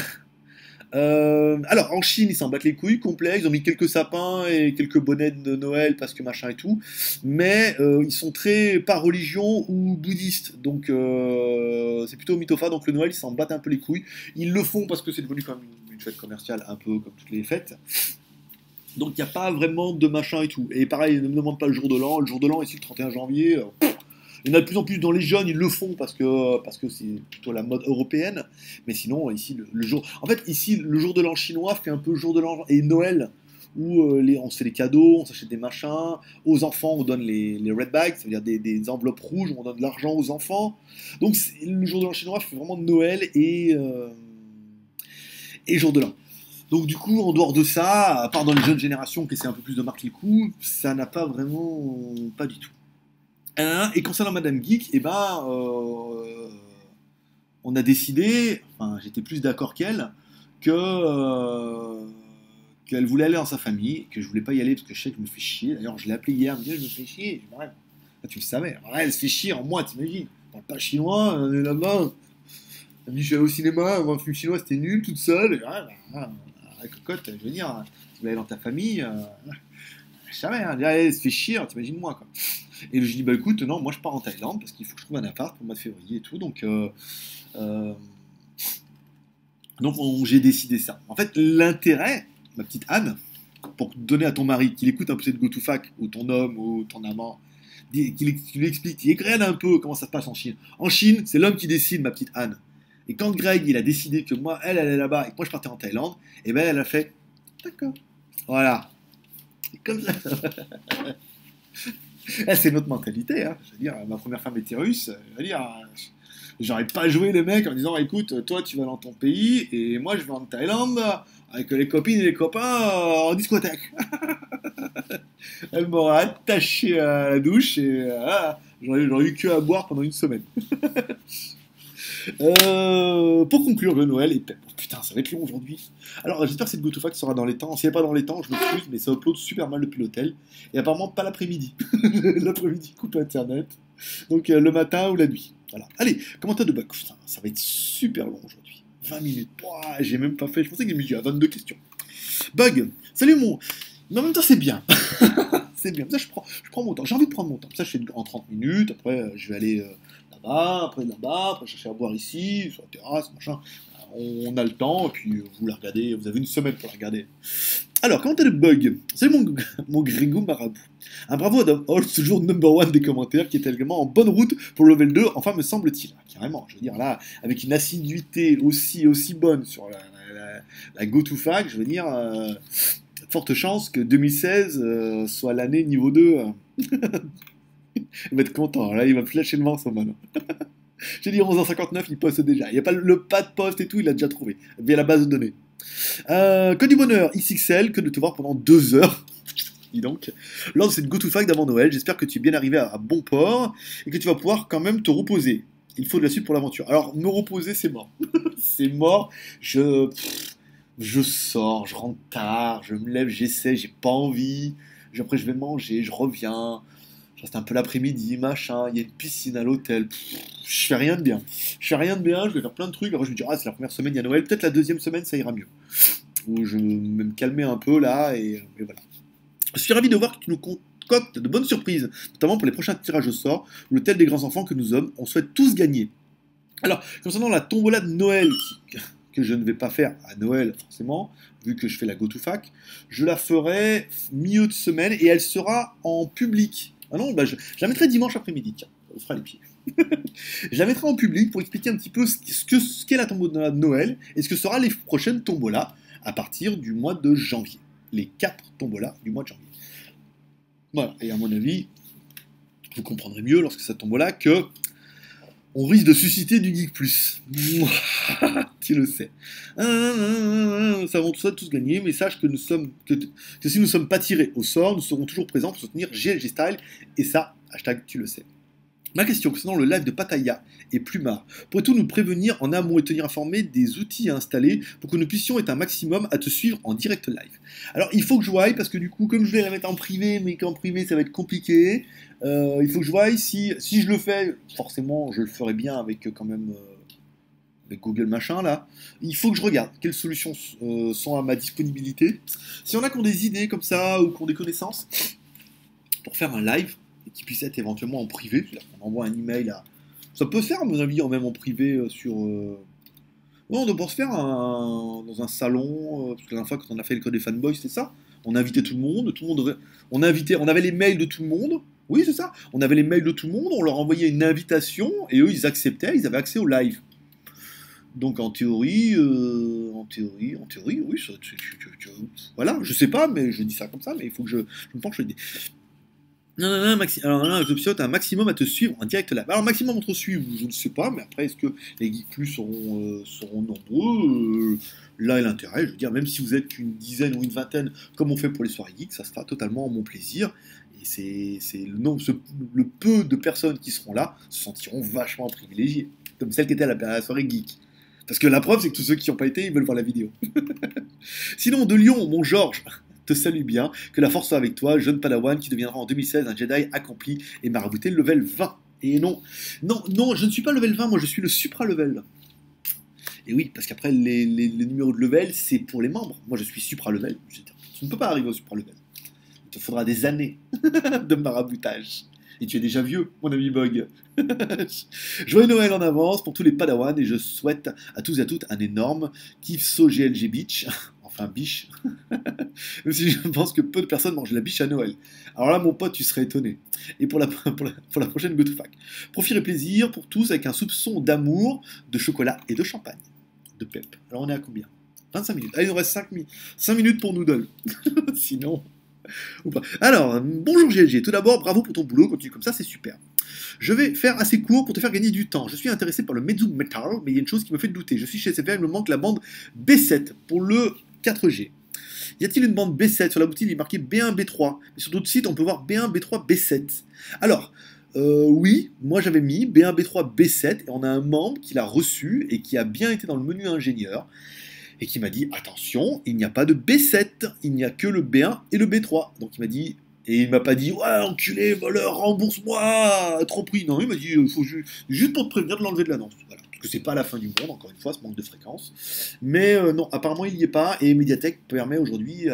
alors, en Chine, ils s'en battent les couilles complets. Ils ont mis quelques sapins et quelques bonnets de Noël parce que machin et tout. Mais ils sont très pas religion ou bouddhistes. Donc, c'est plutôt mythopha. Donc, le Noël, ils s'en battent un peu les couilles. Ils le font parce que c'est devenu quand même une fête commerciale, un peu comme toutes les fêtes. Donc, il n'y a pas vraiment de machin et tout. Et pareil, ne me demande pas le jour de l'an. Le jour de l'an, ici, le 31 janvier. Il y en a de plus en plus dans les jeunes, ils le font parce que c'est plutôt la mode européenne. Mais sinon, ici, le jour. En fait, ici, le jour de l'an chinois fait un peu jour de l'an et Noël, où on se fait des cadeaux, on s'achète des machins. Aux enfants, on donne les red bags, c'est-à-dire des enveloppes rouges, où on donne de l'argent aux enfants. Donc, le jour de l'an chinois fait vraiment Noël et jour de l'an. Donc du coup, en dehors de ça, à part dans les jeunes générations qui essaient un peu plus de marquer le coup, ça n'a pas vraiment, pas du tout. Et concernant Madame Geek, eh ben, on a décidé, enfin j'étais plus d'accord qu'elle, qu'elle voulait aller dans sa famille, que je voulais pas y aller parce que je sais que je me fais chier. D'ailleurs, je l'ai appelée hier, elle me dit je me fais chier. Je dis, ouais, ah, tu le savais. Alors, elle se fait chier en moi, t'imagines. On parle pas chinois, on est là-bas. Elle me dit je suis allé au cinéma, voir un film chinois, c'était nul, toute seule. Et, ouais, bah, la cocotte, je veux dire, tu vas aller dans ta famille. Je savais, hein, elle se fait chier, t'imagines moi quoi. Et je dis bah écoute, non, moi je pars en Thaïlande parce qu'il faut que je trouve un appart pour le mois de février et tout, euh, donc j'ai décidé ça. En fait, l'intérêt, ma petite Anne, pour donner à ton mari, qu'il écoute un peu cette go-to-fac, ou ton homme, ou ton amant, qu'il lui explique, qu'il égrène un peu comment ça se passe en Chine. En Chine, c'est l'homme qui décide, ma petite Anne. Et quand Greg, il a décidé que moi, elle allait là-bas et que moi, je partais en Thaïlande, et ben elle a fait, d'accord. Voilà. C'est comme ça. C'est notre mentalité. Hein. Je veux dire, ma première femme était russe. Je veux dire, j'aurais pas joué le mec en disant, écoute, toi, tu vas dans ton pays et moi, je vais en Thaïlande avec les copines et les copains en discothèque. Elle m'aurait attaché à la douche et j'aurais eu que à boire pendant une semaine. Pour conclure le Noël, et oh, putain, ça va être long aujourd'hui. Alors, j'espère que cette GoToFact sera dans les temps. Si elle n'est pas dans les temps, je m'excuse, mais ça upload super mal depuis l'hôtel. Et apparemment, pas l'après-midi. L'après-midi, coupe internet. Donc, le matin ou la nuit. Voilà. Allez, commentaire de bug. Putain, ça va être super long aujourd'hui. 20 minutes. Ouah, j'ai même pas fait. Je pensais que j'ai mis à 22 questions. Bug, salut mon. Mais en même temps, c'est bien. C'est bien. Ça, je prends mon temps. J'ai envie de prendre mon temps. Ça, je fais en 30 minutes. Après, je vais aller là-bas, après chercher à boire ici, sur la terrasse, machin. On a le temps, et puis vous la regardez, vous avez une semaine pour la regarder. Alors, comment t'as le bug? C'est mon Grégo Marabout. Un bravo à Dom Hall, toujours number one des commentaires, qui est également en bonne route pour le level 2, enfin me semble-t-il. Carrément, je veux dire, là, avec une assiduité aussi bonne sur la GoToFact, je veux dire, forte chance que 2016 soit l'année niveau 2. Il va être content, là, il va plus lâcher le morceau maintenant. J'ai dit 11h59, il poste déjà. Il n'y a pas le pas de poste et tout, il l'a déjà trouvé, via la base de données. Que du bonheur, XXL, que de te voir pendant 2 heures. Dis donc. Lors de cette GoToFact d'avant Noël, j'espère que tu es bien arrivé à bon port et que tu vas pouvoir quand même te reposer. Il faut de la suite pour l'aventure. Alors, me reposer, c'est mort. C'est mort. Je sors, je rentre tard, je me lève, j'essaie, j'ai pas envie. Après, je vais manger, je reviens. Je reste un peu l'après-midi, machin, il y a une piscine à l'hôtel. Je fais rien de bien. Je vais faire plein de trucs. Après, je me dis, ah, c'est la première semaine, il y a Noël. Peut-être la deuxième semaine, ça ira mieux. Où je vais me calmer un peu là, et voilà. Je suis ravi de voir que tu nous concoctes de bonnes surprises, notamment pour les prochains tirages au sort, où le tel des grands enfants que nous sommes, on souhaite tous gagner. Alors, concernant la tombola de Noël, que je ne vais pas faire à Noël, forcément, vu que je fais la GoToFact, je la ferai milieu de semaine, et elle sera en public. Ah non, bah je la mettrai dimanche après-midi, tiens, on fera les pieds. Je la mettrai en public pour expliquer un petit peu ce qu'est la tombola de Noël et ce que sera les prochaines tombolas à partir du mois de janvier. Les 4 tombolas du mois de janvier. Voilà, et à mon avis, vous comprendrez mieux lorsque cette tombola que on risque de susciter du Geek Plus. Tu le sais. Ça va tous gagner, mais sache que que si nous ne sommes pas tirés au sort, nous serons toujours présents pour soutenir GLG Style, et ça, hashtag tu le sais. Ma question concernant le live de Pattaya et Plumard, pourrais-tu nous prévenir en amont et tenir informé des outils à installer pour que nous puissions être un maximum à te suivre en direct live? Alors il faut que je voie, parce que du coup, comme je vais la mettre en privé, mais qu'en privé ça va être compliqué, il faut que je voie si je le fais, forcément je le ferai bien avec quand même avec Google machin là. Il faut que je regarde quelles solutions sont à ma disponibilité. Si on a qui ont des idées comme ça ou qui ont des connaissances pour faire un live et qui puisse être éventuellement en privé, c'est-à-dire qu'on envoie un email à. Ça peut se faire à mon avis même en privé sur. Non, on doit se faire dans un salon, parce que la dernière fois quand on a fait le code des fanboys, c'était ça. On a invité tout le monde, on avait les mails de tout le monde. Oui, c'est ça. On avait les mails de tout le monde, on leur envoyait une invitation et eux ils acceptaient, ils avaient accès au live. Donc en théorie, oui, ça, voilà, je sais pas, mais je dis ça comme ça, mais il faut que je me penche le dé. Non, alors là, j'obtiens un maximum à te suivre en direct live. Alors maximum entre suivre, je ne sais pas, mais après est-ce que les Geek Plus seront nombreux là est l'intérêt, je veux dire, même si vous êtes qu'une dizaine ou une vingtaine, comme on fait pour les soirées geeks, ça sera totalement mon plaisir. Et c'est le peu de personnes qui seront là se sentiront vachement privilégiées, comme celle qui était à la soirée geek. Parce que la preuve, c'est que tous ceux qui n'y ont pas été, ils veulent voir la vidéo. Sinon, de Lyon, mon Georges te salue bien. Que la force soit avec toi, jeune padawan qui deviendra en 2016 un Jedi accompli et marabouté level 20. Et non, je ne suis pas level 20, moi je suis le supra-level. Et oui, parce qu'après, les numéros de level, c'est pour les membres. Moi je suis supra-level. Tu ne peux pas arriver au supra-level. Il te faudra des années de maraboutage. Et tu es déjà vieux, mon ami Bog. Joyeux Noël en avance pour tous les padawans et je souhaite à tous et à toutes un énorme kiff so GLG Beach. enfin biche, même si je pense que peu de personnes mangent la biche à Noël. Alors là, mon pote, tu serais étonné. Et pour la prochaine GoToFac. Profit et plaisir pour tous avec un soupçon d'amour, de chocolat et de champagne. De pep. Alors on est à combien? 25 minutes. Allez, il nous reste 5 minutes pour Noodle. Sinon... Ou pas. Alors, bonjour GLG. Tout d'abord, bravo pour ton boulot. Continue comme ça, c'est super. Je vais faire assez court pour te faire gagner du temps. Je suis intéressé par le Meizu Metal, mais il y a une chose qui me fait douter. Je suis chez SFR, il me manque la bande B7 pour le 4G. Y a-t-il une bande B7? Sur la boutique, il est marqué B1, B3. Mais sur d'autres sites, on peut voir B1, B3, B7. Alors, oui, moi j'avais mis B1, B3, B7, et on a un membre qui l'a reçu et qui a bien été dans le menu ingénieur, et qui m'a dit, attention, il n'y a pas de B7, il n'y a que le B1 et le B3. Donc il m'a dit, et il m'a pas dit, ouais, enculé, voleur, rembourse-moi, trop pris. Non, il m'a dit, faut juste pour te prévenir de l'enlever de l'annonce. Voilà. Parce que c'est pas la fin du monde, encore une fois, ce manque de fréquence. Mais non, apparemment il n'y est pas, et Mediatek permet aujourd'hui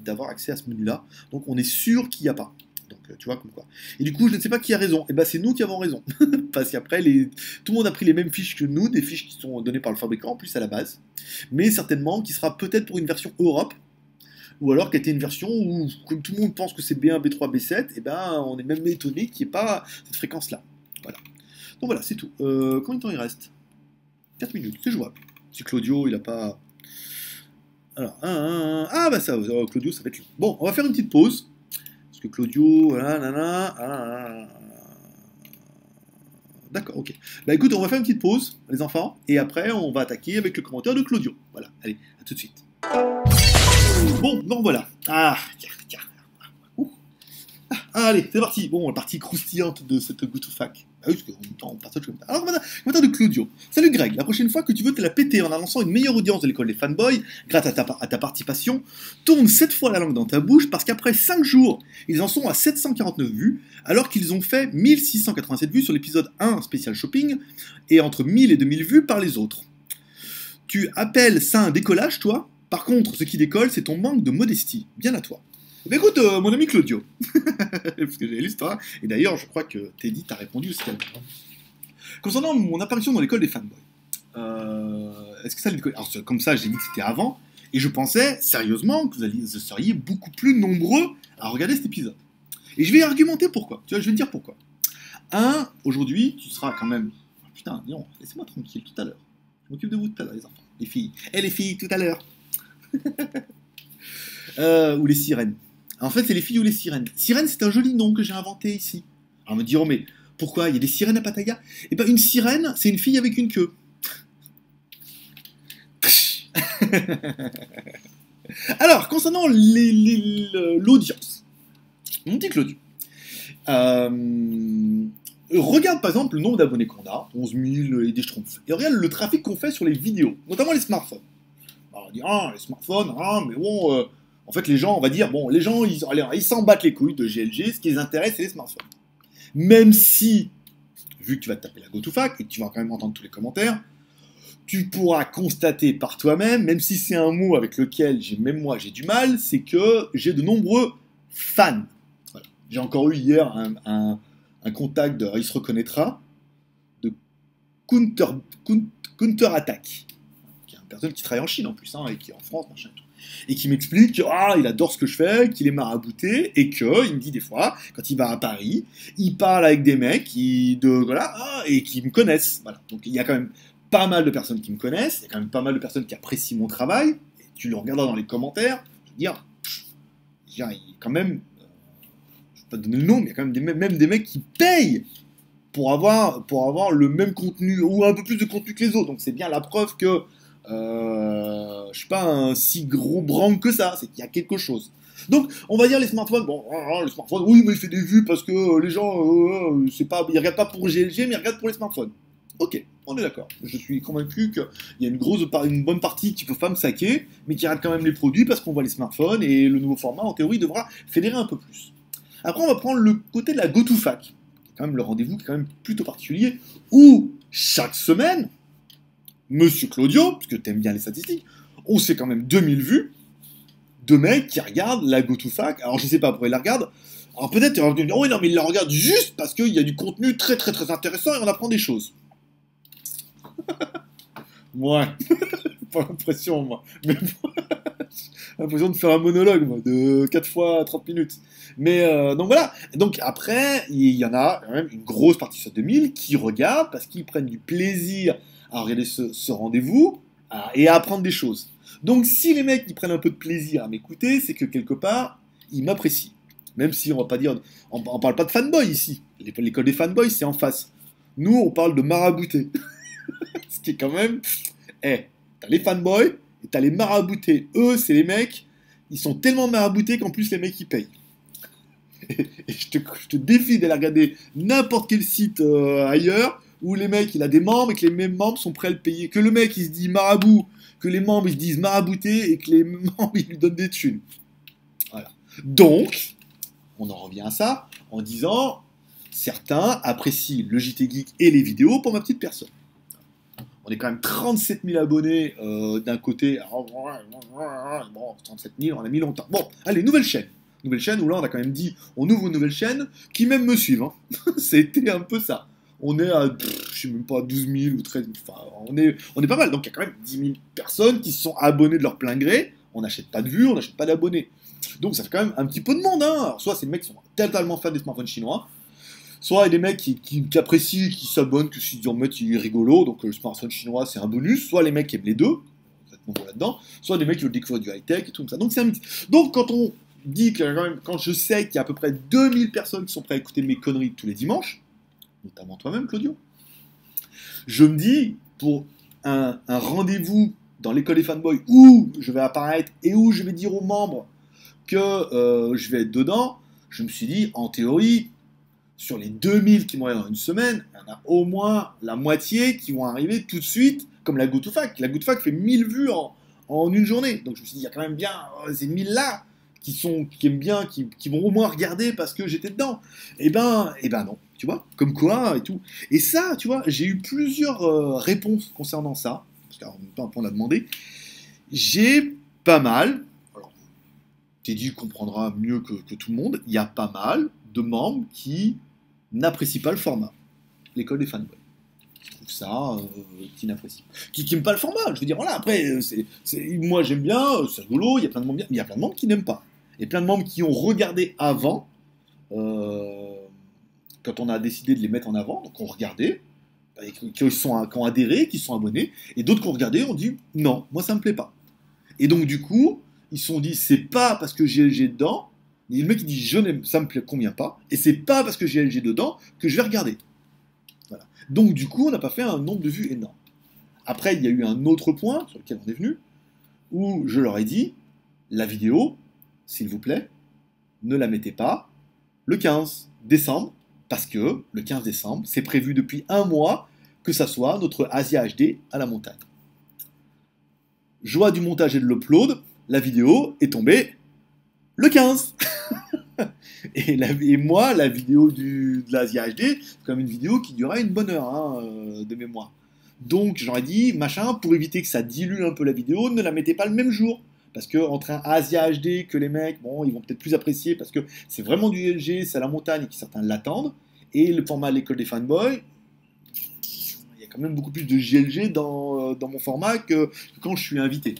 d'avoir accès à ce menu-là. Donc on est sûr qu'il n'y a pas. Donc tu vois comme quoi. Et du coup, je ne sais pas qui a raison. Et ben c'est nous qui avons raison. Parce qu'après, tout le monde a pris les mêmes fiches que nous, des fiches qui sont données par le fabricant, en plus à la base. Mais certainement qui sera peut-être pour une version Europe, ou alors qui a été une version où, comme tout le monde pense que c'est B1, B3, B7, et ben on est même étonné qu'il n'y ait pas cette fréquence-là. Voilà. Donc voilà, c'est tout. Combien de temps il reste? 4 minutes, c'est jouable. Si Claudio, il a pas... Alors, ah bah ça, Claudio, ça va être long. Bon, on va faire une petite pause. Parce que Claudio, voilà, d'accord, ok. Bah écoute, on va faire une petite pause, les enfants, et après on va attaquer avec le commentaire de Claudio. Voilà, allez, à tout de suite. Bon, donc voilà. Ah, tiens. Ouh. Allez, c'est parti. Bon, la partie croustillante de cette GoToFac. Ah oui, parce qu'on partage comme ça. Alors, commentaire de Claudio. Salut Greg, la prochaine fois que tu veux te la péter en annonçant une meilleure audience de l'école des fanboys, grâce à ta participation, tourne 7 fois la langue dans ta bouche, parce qu'après 5 jours, ils en sont à 749 vues, alors qu'ils ont fait 1687 vues sur l'épisode 1 spécial shopping, et entre 1000 et 2000 vues par les autres. Tu appelles ça un décollage, toi? Par contre, ce qui décolle, c'est ton manque de modestie. Bien à toi. Eh écoute, mon ami Claudio, parce que j'ai l'histoire, et d'ailleurs, je crois que Teddy t'a répondu aussi. Concernant mon apparition dans l'école des fanboys, est-ce que ça décolle? Alors, comme ça, j'ai dit que c'était avant, et je pensais sérieusement que vous seriez beaucoup plus nombreux à regarder cet épisode. Et je vais argumenter pourquoi. Tu vois, je vais te dire pourquoi. Aujourd'hui, tu seras quand même... Oh, putain, non, laissez-moi tranquille tout à l'heure. Je m'occupe de vous tout à l'heure, les enfants. Les filles. Les filles, tout à l'heure. Ou les sirènes. En fait, c'est les filles ou les sirènes. Sirène, c'est un joli nom que j'ai inventé ici. Alors, on me diront, mais pourquoi il y a des sirènes à Pattaya? Eh ben, une sirène, c'est une fille avec une queue. Alors, concernant l'audience, mon petit Claudio, regarde par exemple le nombre d'abonnés qu'on a, 11 000 et des schtroumpfs, et regarde le trafic qu'on fait sur les vidéos, notamment les smartphones. Alors, on dit, les smartphones, mais bon, en fait, les gens, on va dire, bon, les gens, ils s'en battent les couilles de GLG, ce qui les intéresse, c'est les smartphones. Même si, vu que tu vas te taper la GoToFac, et que tu vas quand même entendre tous les commentaires, tu pourras constater par toi-même, même si c'est un mot avec lequel même moi j'ai du mal, c'est que j'ai de nombreux fans. Voilà. J'ai encore eu hier un contact, il se reconnaîtra, de Counter Attack, qui est une personne qui travaille en Chine en plus, et qui est en France, machin et tout. Et qui m'explique qu'il adore ce que je fais, qu'il est marabouté, et qu'il me dit des fois, quand il va à Paris, il parle avec des mecs et qui me connaissent. Voilà. Donc il y a quand même pas mal de personnes qui me connaissent, il y a quand même pas mal de personnes qui apprécient mon travail, et tu le regarderas dans les commentaires, je veux dire, il y a quand même, je vais pas te donner le nom, mais il y a quand même même des mecs qui payent pour avoir le même contenu, ou un peu plus de contenu que les autres, donc c'est bien la preuve que je suis pas un si gros branque que ça, c'est qu'il y a quelque chose. Donc, on va dire les smartphones, le smartphone, oui, mais il fait des vues parce que les gens, ils regardent pas pour GLG, mais ils regardent pour les smartphones. Ok, on est d'accord. Je suis convaincu qu'il y a une bonne partie qui peut pas me saquer, mais qui regarde quand même les produits parce qu'on voit les smartphones et le nouveau format, en théorie, devra fédérer un peu plus. Après, on va prendre le côté de la GoToFac, qui est quand même le rendez-vous qui est quand même plutôt particulier, où chaque semaine, Monsieur Claudio, parce que t'aimes bien les statistiques, on sait quand même 2000 vues de mecs qui regardent la GoToFac. Alors je sais pas pourquoi ils la regardent. Alors peut-être, oh non, mais ils la regardent juste parce qu'il y a du contenu très très très intéressant et on apprend des choses. Ouais, pas l'impression moi. Mais l'impression de faire un monologue, moi, de 4 fois 30 minutes. Mais donc voilà. Donc après, il y en a quand même une grosse partie sur 2000 qui regardent parce qu'ils prennent du plaisir à regarder ce rendez-vous et à apprendre des choses. Donc si les mecs ils prennent un peu de plaisir à m'écouter, c'est que quelque part, ils m'apprécient. Même si on va pas dire, on parle pas de fanboy ici. L'école des fanboys, c'est en face. Nous, on parle de maraboutés. Ce qui est quand même... t'as les fanboys et t'as les maraboutés. Eux, c'est les mecs, ils sont tellement maraboutés qu'en plus les mecs ils payent. Et je te défie d'aller regarder n'importe quel site ailleurs où les mecs, il a des membres et que les mêmes membres sont prêts à le payer. Que le mec, il se dit marabout, que les membres, ils se disent marabouté et que les membres, ils lui donnent des thunes. Voilà. Donc, on en revient à ça en disant, certains apprécient le JT Geek et les vidéos pour ma petite personne. On est quand même 37 000 abonnés d'un côté. Bon, 37 000, on a mis longtemps. Bon, allez, nouvelle chaîne. Nouvelle chaîne où là, on a quand même dit, on ouvre une nouvelle chaîne qui même me suivent. Hein. C'était un peu ça. On est à, je sais même pas, 12 000 ou 13 000. Enfin, on est pas mal. Donc, il y a quand même 10 000 personnes qui se sont abonnées de leur plein gré. On n'achète pas de vues, on n'achète pas d'abonnés. Donc, ça fait quand même un petit peu de monde. Hein. Alors, soit c'est des mecs qui sont totalement fans des smartphones chinois, soit il y a des mecs qui apprécient, qui s'abonnent, que si en mode il est rigolo, donc le smartphone chinois c'est un bonus, soit les mecs qui aiment les deux, vous êtes nombreux là-dedans, soit des mecs qui veulent découvrir du high-tech et tout comme ça. Donc c'est un mix. Donc quand on dit que quand je sais qu'il y a à peu près 2000 personnes qui sont prêtes à écouter mes conneries tous les dimanches, notamment toi-même Claudio, je me dis, pour un rendez-vous dans l'école des fanboys où je vais apparaître et où je vais dire aux membres que je vais être dedans, je me suis dit, en théorie, sur les 2000 qui vont arriver dans une semaine, il y en a au moins la moitié qui vont arriver tout de suite, comme la GoToFac. La GoToFac fait 1000 vues en une journée. Donc je me suis dit, il y a quand même bien ces 1000 là qui aiment bien, qui vont au moins regarder parce que j'étais dedans. Et ben non, tu vois, comme quoi et tout. Et ça, tu vois, j'ai eu plusieurs réponses concernant ça, parce qu'en même temps, on a demandé. J'ai pas mal, alors, Teddy comprendra mieux que tout le monde, il y a pas mal de membres qui n'apprécient pas le format, l'école des fanboys. Qui trouvent ça, qui n'apprécient pas. Qui n'aiment pas le format, je veux dire, voilà, après, moi j'aime bien, c'est rigolo, il y a plein de membres bien, mais il y a plein de membres qui n'aiment pas. Et plein de membres qui ont regardé avant, quand on a décidé de les mettre en avant, donc on regardait, qui ont adhéré, qui sont abonnés, et d'autres qui ont regardé, ont dit, non, moi ça me plaît pas. Et donc du coup, ils se sont dit, c'est pas parce que j'ai LG dedans, et le mec il dit ça me convient pas, et c'est pas parce que j'ai LG dedans que je vais regarder. Voilà. Donc du coup, on n'a pas fait un nombre de vues énorme. Après, il y a eu un autre point sur lequel on est venu, où je leur ai dit, la vidéo, s'il vous plaît, ne la mettez pas le 15 décembre, parce que le 15 décembre, c'est prévu depuis un mois que ça soit notre Asia HD à la montagne. Joie du montage et de l'upload, la vidéo est tombée le 15. Et moi, la vidéo de l'Asia HD, c'est comme une vidéo qui durait une bonne heure de mémoire. Donc j'aurais dit, machin, pour éviter que ça dilue un peu la vidéo, ne la mettez pas le même jour. Parce que entre un Asia HD que les mecs, bon, ils vont peut-être plus apprécier parce que c'est vraiment du LG, c'est à la montagne et que certains l'attendent. Et le format de l'école des fanboys, il y a quand même beaucoup plus de GLG dans mon format que quand je suis invité.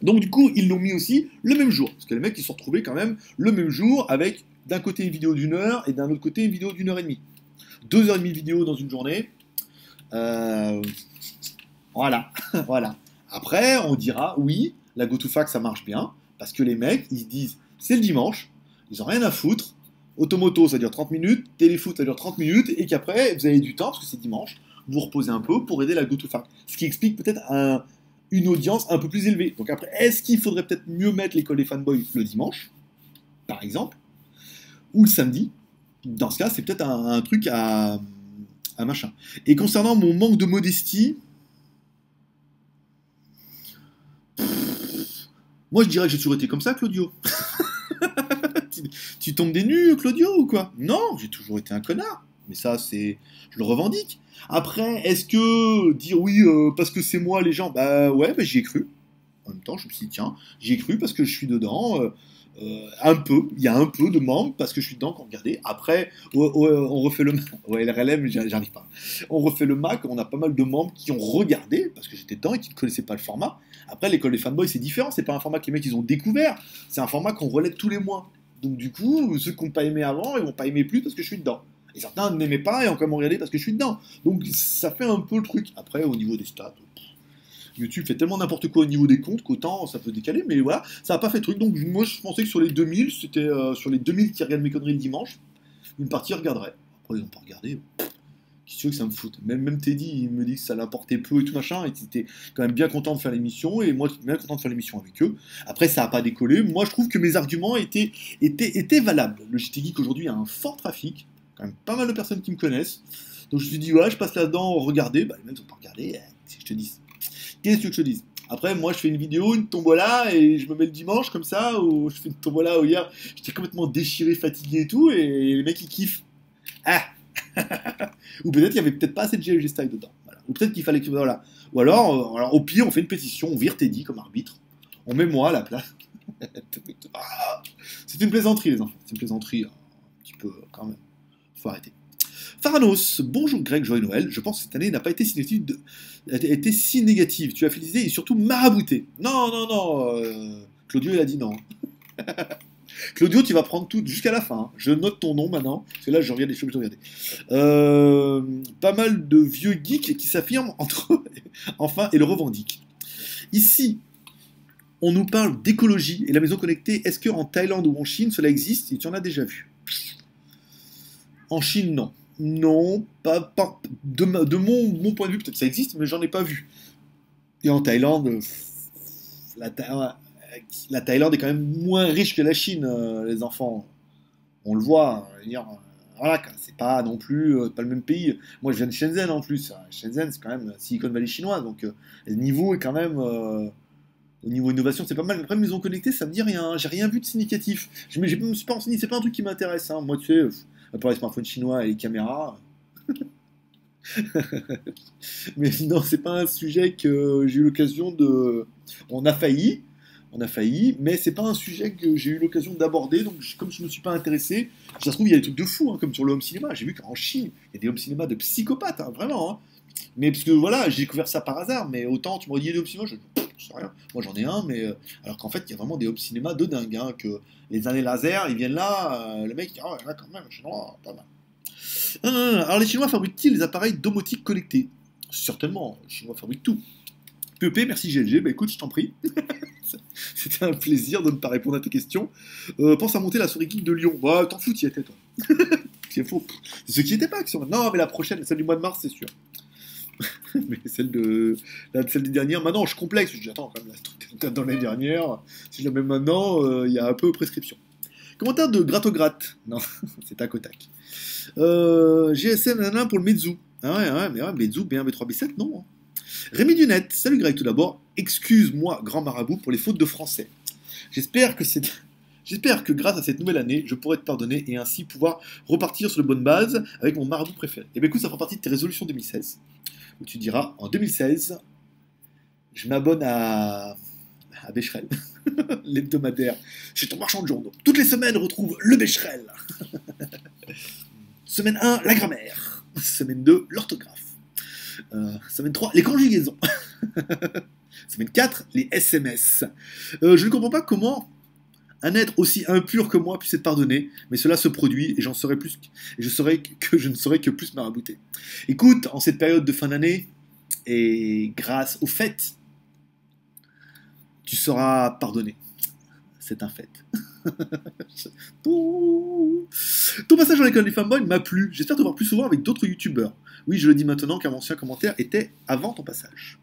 Donc du coup, ils l'ont mis aussi le même jour. Parce que les mecs, ils se sont retrouvés quand même le même jour avec d'un côté une vidéo d'1 heure et d'un autre côté une vidéo d'1 heure et demie. 2 heures et demie de vidéo dans une journée. Voilà. Voilà. Après, on dira, oui, la GoToFac, ça marche bien. Parce que les mecs, ils se disent, c'est le dimanche, ils ont rien à foutre. Automoto, ça dure 30 minutes. Téléfoot, ça dure 30 minutes. Et qu'après, vous avez du temps, parce que c'est dimanche, vous reposez un peu pour aider la GoToFac. Ce qui explique peut-être une audience un peu plus élevée. Donc après, est-ce qu'il faudrait peut-être mieux mettre l'école des fanboys le dimanche, par exemple, ou le samedi? Dans ce cas, c'est peut-être un truc à machin. Et concernant mon manque de modestie, moi je dirais que j'ai toujours été comme ça, Claudio. Tu tombes des nues, Claudio, ou quoi? Non, j'ai toujours été un connard. Mais ça, je le revendique. Après, est-ce que dire oui, parce que c'est moi les gens, bah ouais, bah, j'y ai cru. En même temps, je me suis dit, tiens, j'y ai cru parce que je suis dedans. Un peu, il y a un peu de membres parce que je suis dedans quand regardez. Après, on refait le Mac. Ouais, LRLM, j'arrive pas. On refait le Mac, on a pas mal de membres qui ont regardé parce que j'étais dedans et qui ne connaissaient pas le format. Après, l'école des fanboys, c'est différent. C'est pas un format que les mecs ils ont découvert. C'est un format qu'on relève tous les mois. Donc du coup, ceux qui n'ont pas aimé avant, ils vont pas aimer plus parce que je suis dedans. Et certains n'aimaient pas et ont quand même regardé parce que je suis dedans. Donc ça fait un peu le truc. Après, au niveau des stats. YouTube fait tellement n'importe quoi au niveau des comptes qu'autant ça peut décaler, mais voilà, ça n'a pas fait de truc. Donc moi je pensais que sur les 2000, c'était sur les 2000 qui regardent mes conneries le dimanche, une partie regarderait. Après ils n'ont pas regardé, qu'est-ce que tu veux que ça me foute. Même Teddy il me dit que ça l'importait peu et tout machin, et était quand même bien content de faire l'émission, et moi j'étais bien content de faire l'émission avec eux. Après ça n'a pas décollé, moi je trouve que mes arguments étaient valables. Le JT Geek aujourd'hui a un fort trafic, quand même pas mal de personnes qui me connaissent, donc je me suis dit ouais je passe là-dedans, regardez, bah les mecs n'ont pas regardé, si je te dis. Qu'est-ce que tu veux que je te dise? Après, moi, je fais une vidéo, une tombola, et je me mets le dimanche comme ça, ou je fais une tombola où hier, j'étais complètement déchiré, fatigué et tout, et les mecs, ils kiffent. Ah. Ou peut-être qu'il y avait peut-être pas assez de GLG Style dedans. Voilà. Ou peut-être qu'il fallait que... Voilà. Ou alors, au pire, on fait une pétition, on vire Teddy comme arbitre, on met moi à la place. C'est une plaisanterie, les enfants. C'est une plaisanterie, un petit peu, quand même. Faut arrêter. Pharanos, bonjour Greg, joyeux Noël. Je pense que cette année n'a pas été si négative. Tu as félicité et surtout marabouté. Non, non, non. Claudio, il a dit non. Claudio, tu vas prendre tout jusqu'à la fin. Hein. Je note ton nom maintenant, parce que là, je regarde les choses que je regardais. Pas mal de vieux geeks qui s'affirment entre eux, enfin, et le revendiquent. Ici, on nous parle d'écologie et la maison connectée. Est-ce qu'en Thaïlande ou en Chine, cela existe et tu en as déjà vu? En Chine, non. Non, pas de mon point de vue, peut-être ça existe, mais j'en ai pas vu. Et en Thaïlande, la Thaïlande est quand même moins riche que la Chine, les enfants. On le voit. Voilà, c'est pas non plus pas le même pays. Moi, je viens de Shenzhen en plus. Shenzhen, c'est quand même Silicon Valley chinois, donc le niveau est quand même. Au niveau innovation, c'est pas mal. Après, maison connectée, ça me dit rien. J'ai rien vu de significatif. Je me suis pas renseigné, c'est pas un truc qui m'intéresse. Hein. Moi, tu sais, à part les smartphones chinois et les caméras. Mais non, c'est pas un sujet que j'ai eu l'occasion de. On a failli, mais c'est pas un sujet que j'ai eu l'occasion d'aborder. Donc, comme je me suis pas intéressé, ça se trouve, il y a des trucs de fou, hein, comme sur le home cinéma. J'ai vu qu'en Chine, il y a des home cinéma de psychopathes, hein, vraiment. Hein. Mais parce que voilà, j'ai découvert ça par hasard, mais autant tu m'aurais dit des home cinéma, je sais rien. Moi j'en ai un, mais alors qu'en fait il y a vraiment des home cinéma de dingue, hein, que les années laser, ils viennent là, le mec il dit, oh là quand même, chinois, pas mal. Alors les Chinois fabriquent-ils les appareils domotique connectés? Certainement, les Chinois fabriquent tout. PEP, merci GLG, bah écoute, je t'en prie. C'était un plaisir de ne pas répondre à tes questions. Pense à monter la souris geek de Lyon. Bah t'en fous, t'y étais toi. C'est faux. C'est ceux qui étaient pas qui sont. Non, mais la prochaine, celle du mois de mars, c'est sûr. Mais celle des dernières, maintenant je complexe. Je dis attends, quand même, là, dans l'année dernière, si je la mets maintenant, il y a un peu prescription. Commentaire de Grattograte. Non, c'est tac au tac. GSM nanana pour le Meizu. Ah ouais, mais ouais, Meizu B1, B3, B7, non. Hein. Rémi Dunette, salut Greg tout d'abord. Excuse-moi, grand marabout, pour les fautes de français. J'espère que grâce à cette nouvelle année, je pourrai te pardonner et ainsi pouvoir repartir sur de bonnes bases avec mon marabout préféré. Et bien écoute, ça fera partie de tes résolutions 2016. Où tu diras, en 2016, je m'abonne à Becherel, l'hebdomadaire. C'est ton marchand de journaux. Toutes les semaines, retrouve le Becherel. Semaine 1, la grammaire. Semaine 2, l'orthographe. Semaine 3, les conjugaisons. Semaine 4, les SMS. Je ne comprends pas comment un être aussi impur que moi puisse être pardonné, mais cela se produit et je ne saurais que plus marabouter. Écoute, en cette période de fin d'année, et grâce au fait, tu seras pardonné. C'est un fait. Ton passage dans l'école des fanboys m'a plu. J'espère te voir plus souvent avec d'autres youtubeurs. Oui, je le dis maintenant car mon ancien commentaire était avant ton passage.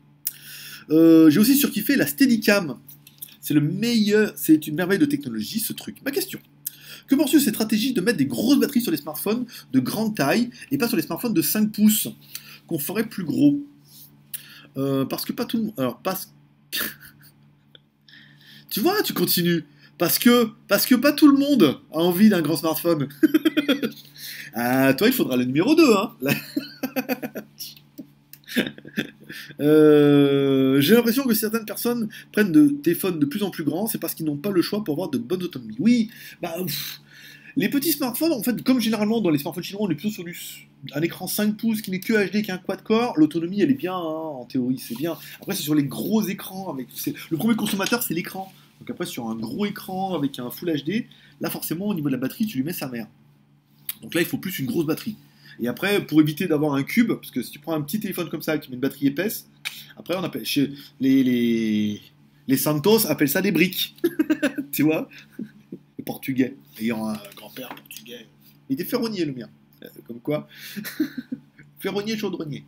J'ai aussi surkiffé la Steadicam. C'est une merveille de technologie, ce truc. Ma question. Que penses-tu de cette stratégie de mettre des grosses batteries sur les smartphones de grande taille et pas sur les smartphones de 5 pouces qu'on ferait plus gros? Parce que pas tout le monde... Alors, tu vois, tu continues. Parce que pas tout le monde a envie d'un grand smartphone. Ah, toi, il faudra le numéro 2, hein. J'ai l'impression que certaines personnes prennent de téléphones de plus en plus grands, c'est parce qu'ils n'ont pas le choix pour avoir de bonnes autonomies. Oui, bah, les petits smartphones, en fait, comme généralement dans les smartphones chinois, on est plutôt sur un écran 5 pouces qui n'est que HD, qui a un quad-core, l'autonomie elle est bien, hein, en théorie, c'est bien. Après, c'est sur les gros écrans, le premier consommateur c'est l'écran. Donc après, sur un gros écran avec un Full HD, là forcément, au niveau de la batterie, tu lui mets sa mère. Donc là, il faut plus une grosse batterie. Et après, pour éviter d'avoir un cube, parce que si tu prends un petit téléphone comme ça qui met une batterie épaisse, après on appelle chez les Santos appellent ça des briques, tu vois, les Portugais, ayant un grand-père portugais. Il était ferronnier le mien, comme quoi, ferronnier chaudronnier,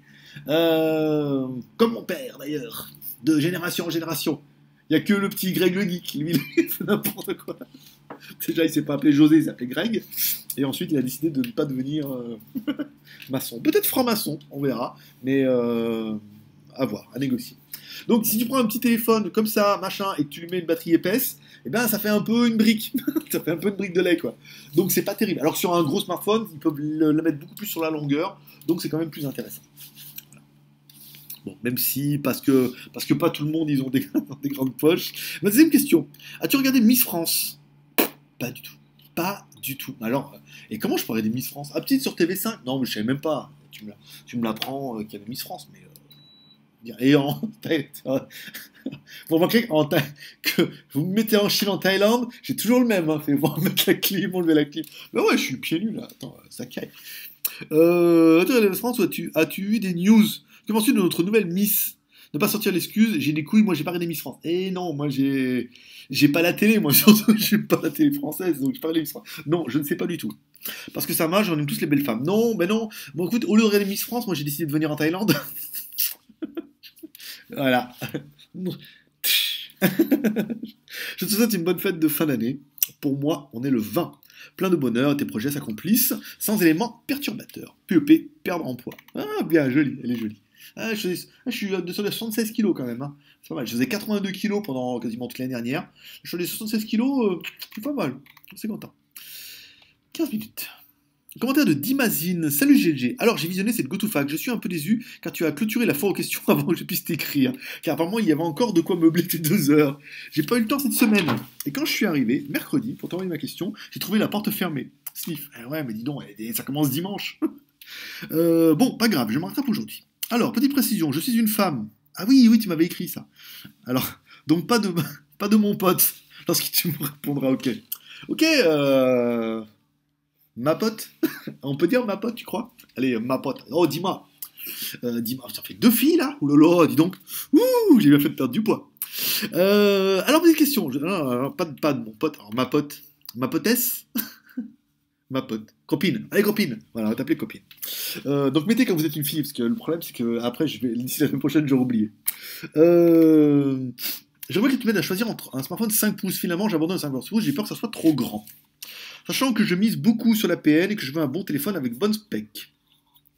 comme mon père d'ailleurs, de génération en génération. Il n'y a que le petit Greg le geek, lui, il fait n'importe quoi. Déjà, il s'est pas appelé José, il s'appelait Greg. Et ensuite, il a décidé de ne pas devenir maçon. Peut-être franc-maçon, on verra. Mais à voir, à négocier. Donc, si tu prends un petit téléphone comme ça, machin, et que tu lui mets une batterie épaisse, eh ben, ça fait un peu une brique. Ça fait un peu une brique de lait, quoi. Donc, c'est pas terrible. Alors que sur un gros smartphone, ils peuvent la mettre beaucoup plus sur la longueur. Donc, c'est quand même plus intéressant. Bon, même si, parce que pas tout le monde, ils ont des grandes poches. Ma deuxième question. As-tu regardé Miss France? Pas du tout. Pas du tout. Alors, et comment je pourrais des Miss France? Ah, petite sur TV5? Non, mais je savais même pas. Tu me l'apprends qu'il y avait Miss France, mais. Et en. Vous remarquez que vous me mettez en Chine, en Thaïlande, j'ai toujours le même. Hein, fait voir mettre la clim, enlever la clim. Mais ouais, je suis pieds nus là. Attends, ça caille. As-tu regardé Miss France ou as-tu eu des news? Que penses-tu de notre nouvelle Miss? Ne pas sortir l'excuse, j'ai des couilles, moi j'ai pas regardé Miss France. Eh non, moi j'ai pas la télé, moi surtout, j'ai pas la télé française, donc j'ai pas regardé Miss France. Non, je ne sais pas du tout. Parce que ça marche, j'en aime tous les belles femmes. Non, ben non. Bon écoute, au lieu de regarder Miss France, moi j'ai décidé de venir en Thaïlande. Voilà. Je te souhaite une bonne fête de fin d'année. Pour moi, on est le 20. Plein de bonheur, tes projets s'accomplissent sans éléments perturbateurs. PEP, perdre en poids. Ah, bien, jolie, elle est jolie. Ah, je suis à 76 kilos quand même. Hein. C'est pas mal. Je faisais 82 kilos pendant quasiment toute l'année dernière. Je suis à 76 kilos, c'est pas mal. C'est content. 15 minutes. Commentaire de Dimazine. Salut GG. Alors j'ai visionné cette GoToFac. Je suis un peu déçu car tu as clôturé la foire aux questions avant que je puisse t'écrire. Car apparemment il y avait encore de quoi meubler tes 2 heures. J'ai pas eu le temps cette semaine. Et quand je suis arrivé, mercredi, pour t'envoyer ma question, j'ai trouvé la porte fermée. Sniff. Ah ouais, mais dis donc, ça commence dimanche. Bon, pas grave, je me rattrape aujourd'hui. Alors, petite précision, je suis une femme. Ah oui, oui, tu m'avais écrit ça. Alors, donc pas de mon pote, lorsque tu me répondras ok. Ok, ma pote. On peut dire ma pote, tu crois? Allez, ma pote. Oh, dis-moi. Dis-moi, ça fait 2 filles là? Ouh là là, dis donc. Ouh, j'ai bien fait de perdre du poids. Alors, petite question. Non, pas de mon pote. Alors, ma pote. Ma potesse? Ma pote. Copine. Allez, copine. Voilà, on va t'appeler copine. Donc, mettez quand vous êtes une fille, parce que le problème, c'est que après, d'ici la semaine prochaine, j'aurai oublié. J'aimerais que tu m'aides à choisir entre un smartphone 5 pouces. Finalement, j'abandonne le 5 pouces. J'ai peur que ça soit trop grand. Sachant que je mise beaucoup sur la PN et que je veux un bon téléphone avec bonne spec.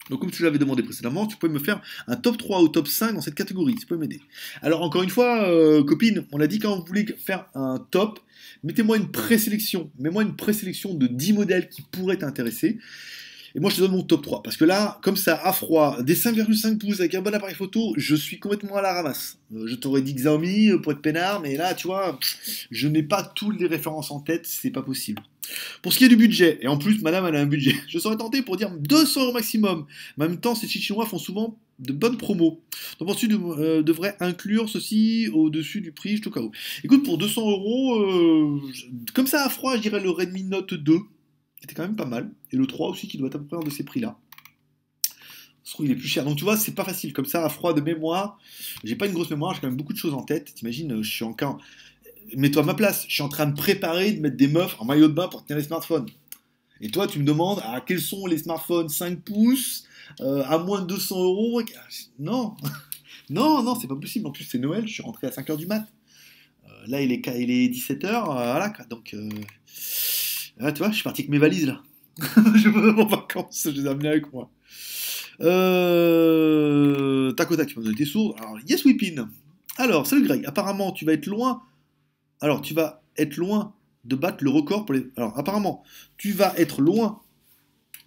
Donc comme tu l'avais demandé précédemment, tu peux me faire un top 3 ou top 5 dans cette catégorie, tu peux m'aider. Alors encore une fois, copine, on a dit quand vous voulez faire un top, mettez-moi une présélection. Mets-moi une présélection de 10 modèles qui pourraient t'intéresser. Et moi je te donne mon top 3. Parce que là, comme ça, à froid, des 5,5 pouces avec un bon appareil photo, je suis complètement à la ramasse. Je t'aurais dit Xiaomi pour être peinard, mais là, tu vois, je n'ai pas toutes les références en tête, c'est pas possible. Pour ce qui est du budget, et en plus, madame, elle a un budget, je serais tenté pour dire 200 € maximum. Mais en même temps, ces sites chinois font souvent de bonnes promos. Donc, penses-tu devrait inclure ceci au-dessus du prix, juste au cas où. Écoute, pour 200 €, comme ça à froid, je dirais le Redmi Note 2, qui était quand même pas mal, et le 3 aussi, qui doit être à peu près un de ces prix-là. Je trouve qu'il est plus cher. Donc tu vois, c'est pas facile. Comme ça, à froid de mémoire, j'ai pas une grosse mémoire, j'ai quand même beaucoup de choses en tête. T'imagines, je suis encore. Mets-toi à ma place, je suis en train de préparer de mettre des meufs en maillot de bain pour tenir les smartphones. Et toi, tu me demandes quels sont les smartphones 5 pouces à moins de 200 €. Non, non, non, c'est pas possible. En plus, c'est Noël, je suis rentré à 5h du mat. Là, il est 17h, voilà quoi. Donc, tu vois, je suis parti avec mes valises là. Je veux en vacances, je les ai amenées avec moi. Tac au tac, tu m'as donné tes sourds. Alors, Yes Whippin. Alors, salut Greg. Apparemment, tu vas être loin. Alors, tu vas être loin de battre le record pour les. Alors, apparemment, tu vas être loin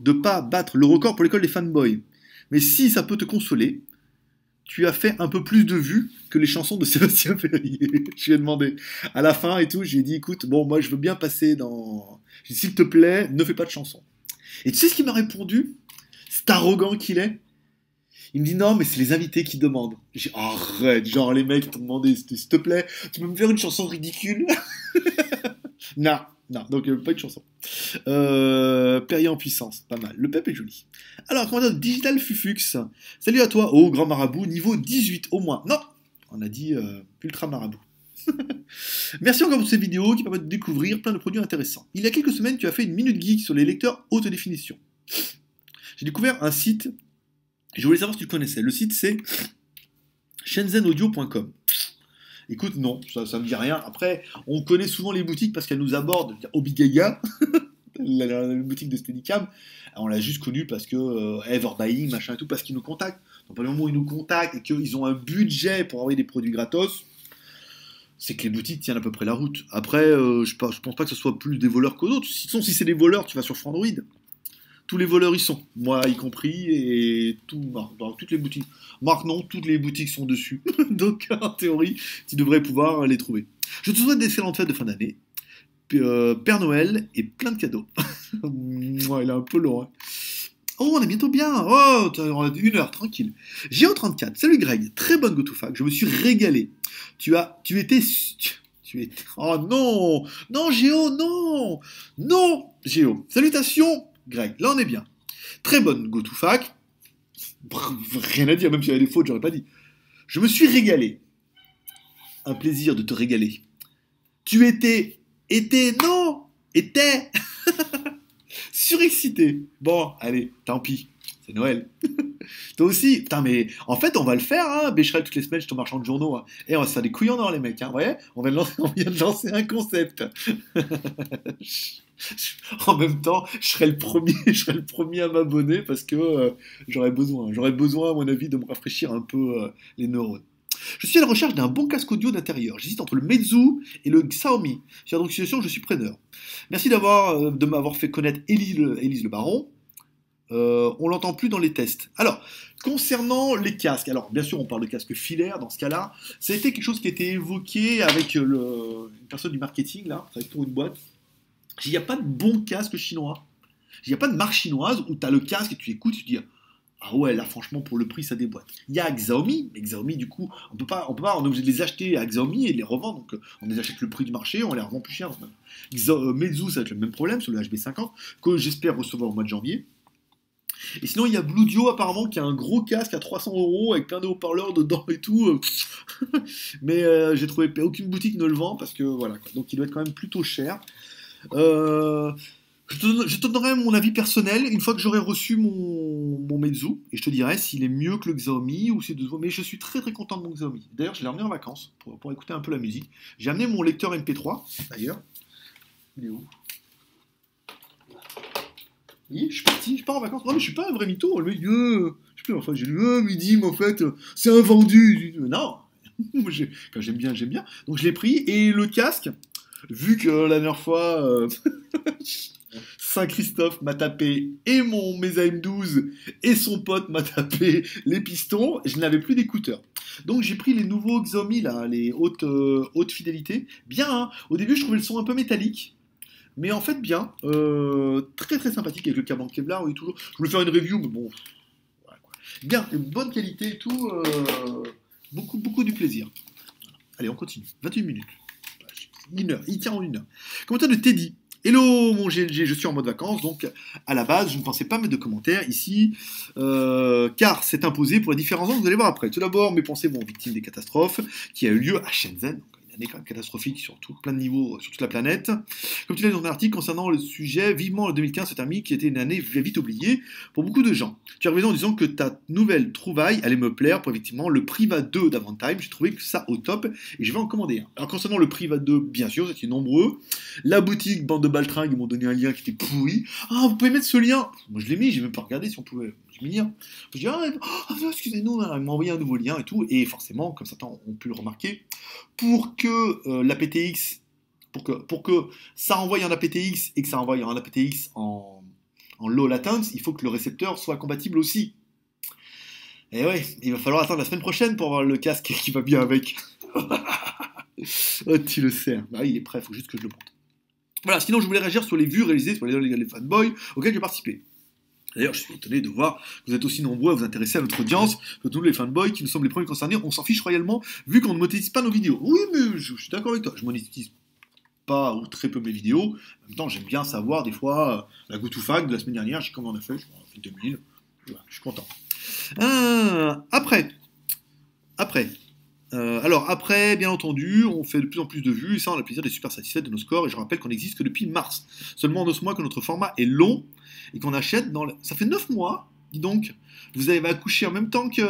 de pas battre le record pour l'école des fanboys. Mais si ça peut te consoler, tu as fait un peu plus de vues que les chansons de Sébastien Ferrier. Je lui ai demandé à la fin et tout, je lui ai dit écoute, bon, moi je veux bien passer dans. J'ai dit, s'il te plaît, ne fais pas de chansons. Et tu sais ce qu'il m'a répondu? C'est arrogant qu'il est. Il me dit non, mais c'est les invités qui demandent. J'ai dit, arrête, genre les mecs t'ont demandé, s'il te plaît, tu peux me faire une chanson ridicule? Non, non, donc pas une chanson. Perrier en puissance, pas mal. Le pep est joli. Alors, commandant Digital Fufux. Salut à toi, oh grand marabout, niveau 18 au moins. Non, on a dit ultra marabout. Merci encore pour ces vidéos qui permettent de découvrir plein de produits intéressants. Il y a quelques semaines, tu as fait une minute geek sur les lecteurs haute définition. J'ai découvert un site, je voulais savoir si tu le connaissais. Le site c'est shenzhenaudio.com. Écoute, non, ça me dit rien. Après, on connaît souvent les boutiques parce qu'elles nous abordent. Obigaga, la boutique de Steadicam, on l'a juste connue parce que Everbuying, machin et tout, parce qu'ils nous contactent. Donc, à le moment où ils nous contactent et qu'ils ont un budget pour envoyer des produits gratos, c'est que les boutiques tiennent à peu près la route. Après, je pense pas que ce soit plus des voleurs que d'autres. Sinon, si c'est des voleurs, tu vas sur Frandroid. Tous les voleurs y sont, moi y compris, et tout, dans toutes les boutiques. Marc, non, toutes les boutiques sont dessus. Donc, en théorie, tu devrais pouvoir les trouver. Je te souhaite d'excellentes fêtes de fin d'année. Père Noël et plein de cadeaux. Ouais, il est un peu long. Hein. Oh, on est bientôt bien. Oh, on a 1 heure, tranquille. Géo34, salut Greg. Très bonne GoToFac. Je me suis régalé. Tu étais. Oh non. Non, Géo, non. Non, Géo. Salutations. Greg, là on est bien. Très bonne GoToFac. Rien à dire, même s'il y avait des fautes, j'aurais pas dit. Je me suis régalé. Un plaisir de te régaler. Tu étais surexcité. Bon, allez, tant pis, c'est Noël. Toi aussi, putain, mais en fait, on va le faire, hein, Becherel toutes les semaines, je suis ton marchand de journaux, hein. Et on va se faire des couillons dans les mecs, hein, vous voyez, on vient de lancer un concept. En même temps, je serai le premier à m'abonner parce que j'aurais besoin, à mon avis, de me rafraîchir un peu les neurones. Je suis à la recherche d'un bon casque audio d'intérieur. J'hésite entre le Meizu et le Xiaomi. Sur la situation, je suis preneur. Merci de m'avoir fait connaître Élise le Baron. On l'entend plus dans les tests. Alors, concernant les casques, alors bien sûr on parle de casques filaires dans ce cas-là, ça a été quelque chose qui a été évoqué avec une personne du marketing, là, avec pour une boîte. Il n'y a pas de bon casque chinois. Il n'y a pas de marque chinoise où tu as le casque et tu écoutes et tu te dis ah ouais, là franchement pour le prix ça déboîte. Il y a Xiaomi, mais Xiaomi du coup on est obligé de les acheter à Xiaomi et de les revendre, donc on les achète le prix du marché, on les revend plus cher. Meizu ça va être le même problème sur le HB50 que j'espère recevoir au mois de janvier. Et sinon, il y a Bluedio, apparemment, qui a un gros casque à 300 € avec plein de haut-parleurs dedans et tout. Mais j'ai trouvé aucune boutique ne le vend parce que voilà. Quoi. Donc, il doit être quand même plutôt cher. Je te donnerai mon avis personnel une fois que j'aurai reçu mon Meizu et je te dirai s'il est mieux que le Xiaomi ou c'est deux. Mais je suis très très content de mon Xiaomi. D'ailleurs, je l'ai emmené en vacances pour écouter un peu la musique. J'ai amené mon lecteur MP3 d'ailleurs. Il est où? Oui, je pars en vacances. Non, mais je suis pas un vrai mytho. Le mec, je sais plus, enfin, j'ai lu, midi, mais en fait, c'est un vendu. Non, quand j'aime bien, j'aime bien. Donc je l'ai pris, et le casque, vu que la dernière fois, Saint-Christophe m'a tapé, et mes AM12, et son pote m'a tapé les pistons, je n'avais plus d'écouteurs. Donc j'ai pris les nouveaux Xiaomi, là, les haute fidélité. Bien, hein. Au début, je trouvais le son un peu métallique. Mais en fait, bien. Très très sympathique avec le câble en Kevlar. Oui, toujours. Je voulais faire une review, mais bon. Voilà, quoi. Bien, une bonne qualité et tout. Beaucoup du plaisir. Allez, on continue. 21 minutes. 1 heure. Il tient en 1 heure. Commentaire de Teddy. Hello mon GLG, je suis en mode vacances, donc à la base je ne pensais pas mettre de commentaires ici, car c'est imposé pour les différents ans que vous allez voir après. Tout d'abord, mes pensées vont aux victimes des catastrophes qui a eu lieu à Shenzhen, donc une année quand même catastrophique sur plein de niveaux sur toute la planète. Comme tu l'as dit dans un article concernant le sujet, vivement le 2015 se termine, qui était une année vite oubliée pour beaucoup de gens. Tu as raison en disant que ta nouvelle trouvaille allait me plaire pour effectivement le Priva 2 d'Avantime, j'ai trouvé que ça au top et je vais en commander un. Alors concernant le Priva 2, bien sûr, c'était nombreux. La boutique Bande de Baltringue, ils m'ont donné un lien qui était pourri. Ah, vous pouvez mettre ce lien. Moi je l'ai mis, j'ai même pas regardé si on pouvait. Je m'y lire. Je dis, excusez-nous, ils m'ont envoyé un nouveau lien et tout. Et forcément, comme certains ont pu le remarquer, pour que l'APTX, pour que ça envoie un APTX et que ça envoie un APTX en low latence, il faut que le récepteur soit compatible aussi. Et ouais, il va falloir attendre la semaine prochaine pour avoir le casque qui va bien avec. Oh, tu le sais. Bah oui, il est prêt, faut juste que je le monte. Voilà, sinon je voulais réagir sur les vues réalisées sur les fanboys auxquels j'ai participé. D'ailleurs, je suis étonné de voir que vous êtes aussi nombreux à vous intéresser à notre audience, que tous les fanboys qui nous sommes les premiers concernés, on s'en fiche royalement, vu qu'on ne monétise pas nos vidéos. Oui, mais je suis d'accord avec toi, je monétise pas ou très peu mes vidéos. En même temps, j'aime bien savoir, des fois, la GoToFact de la semaine dernière, j'ai comment on a fait, je crois, on a fait 2000. Voilà, je suis content. Après, après, bien entendu, on fait de plus en plus de vues, et ça, on a le plaisir d'être super satisfait de nos scores, et je rappelle qu'on n'existe que depuis mars. Seulement en 9 mois que notre format est long, et qu'on achète dans... Ça fait 9 mois, dis donc, vous avez accouché en même temps que,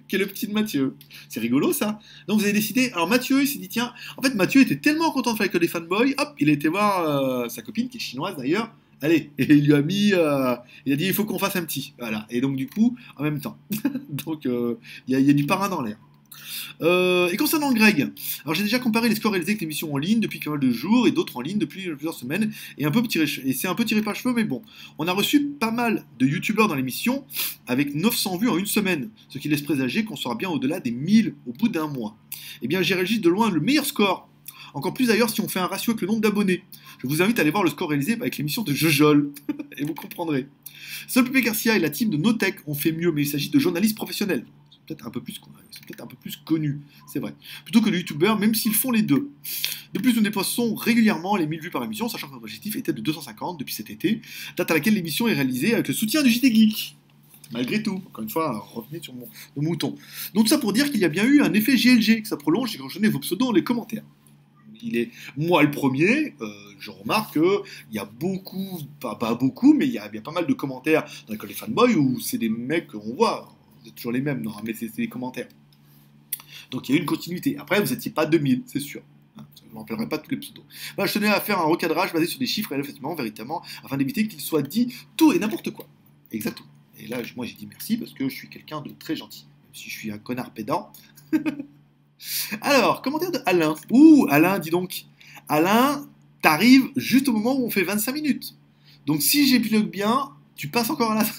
que le petit de Mathieu. C'est rigolo, ça. Donc vous avez décidé... Alors Mathieu, il s'est dit, tiens, en fait, Mathieu était tellement content de faire avec les fanboys, hop, il a été voir sa copine, qui est chinoise d'ailleurs, allez, et il lui a mis... il a dit, il faut qu'on fasse un petit. Voilà, et donc du coup, en même temps. Donc, il y a du parrain dans l'air. Et concernant Greg, alors j'ai déjà comparé les scores réalisés avec l'émission en ligne depuis pas mal de jours et d'autres en ligne depuis plusieurs semaines, et c'est un peu tiré par les cheveux, mais bon. On a reçu pas mal de youtubeurs dans l'émission avec 900 vues en une semaine, ce qui laisse présager qu'on sera bien au-delà des 1000 au bout d'un mois. Eh bien, j'ai réalisé de loin le meilleur score. Encore plus d'ailleurs si on fait un ratio avec le nombre d'abonnés. Je vous invite à aller voir le score réalisé avec l'émission de Jojol, et vous comprendrez. Seul Pépé Garcia et la team de Notech ont fait mieux, mais il s'agit de journalistes professionnels. C'est peut-être un peu plus connus, c'est vrai. Plutôt que de youtubeurs, même s'ils font les deux. De plus, nous dépassons régulièrement les 1000 vues par émission, sachant que notre objectif était de 250 depuis cet été, date à laquelle l'émission est réalisée avec le soutien du JT Geek. Malgré tout, encore une fois, revenez sur mon mouton. Donc tout ça pour dire qu'il y a bien eu un effet GLG, que ça prolonge et que je donnais vos pseudos dans les commentaires. Il est, moi le premier, je remarque qu'il y a beaucoup, pas beaucoup, mais il y a pas mal de commentaires dans l'école des fanboys où c'est des mecs qu'on voit, c'est toujours les mêmes, non, mais c'est des commentaires. Donc il y a eu une continuité. Après, vous n'étiez pas 2000, c'est sûr. Je ne me rappellerai pas tous les pseudos. Voilà, je tenais à faire un recadrage basé sur des chiffres, et effectivement, véritablement, afin d'éviter qu'il soit dit tout et n'importe quoi. Exactement. Et là, moi, j'ai dit merci parce que je suis quelqu'un de très gentil. Même si je suis un connard pédant. Alors, commentaire de Alain. Ouh, Alain, dis donc. Alain, t'arrives juste au moment où on fait 25 minutes. Donc si j'épilogue bien, tu passes encore à la fin.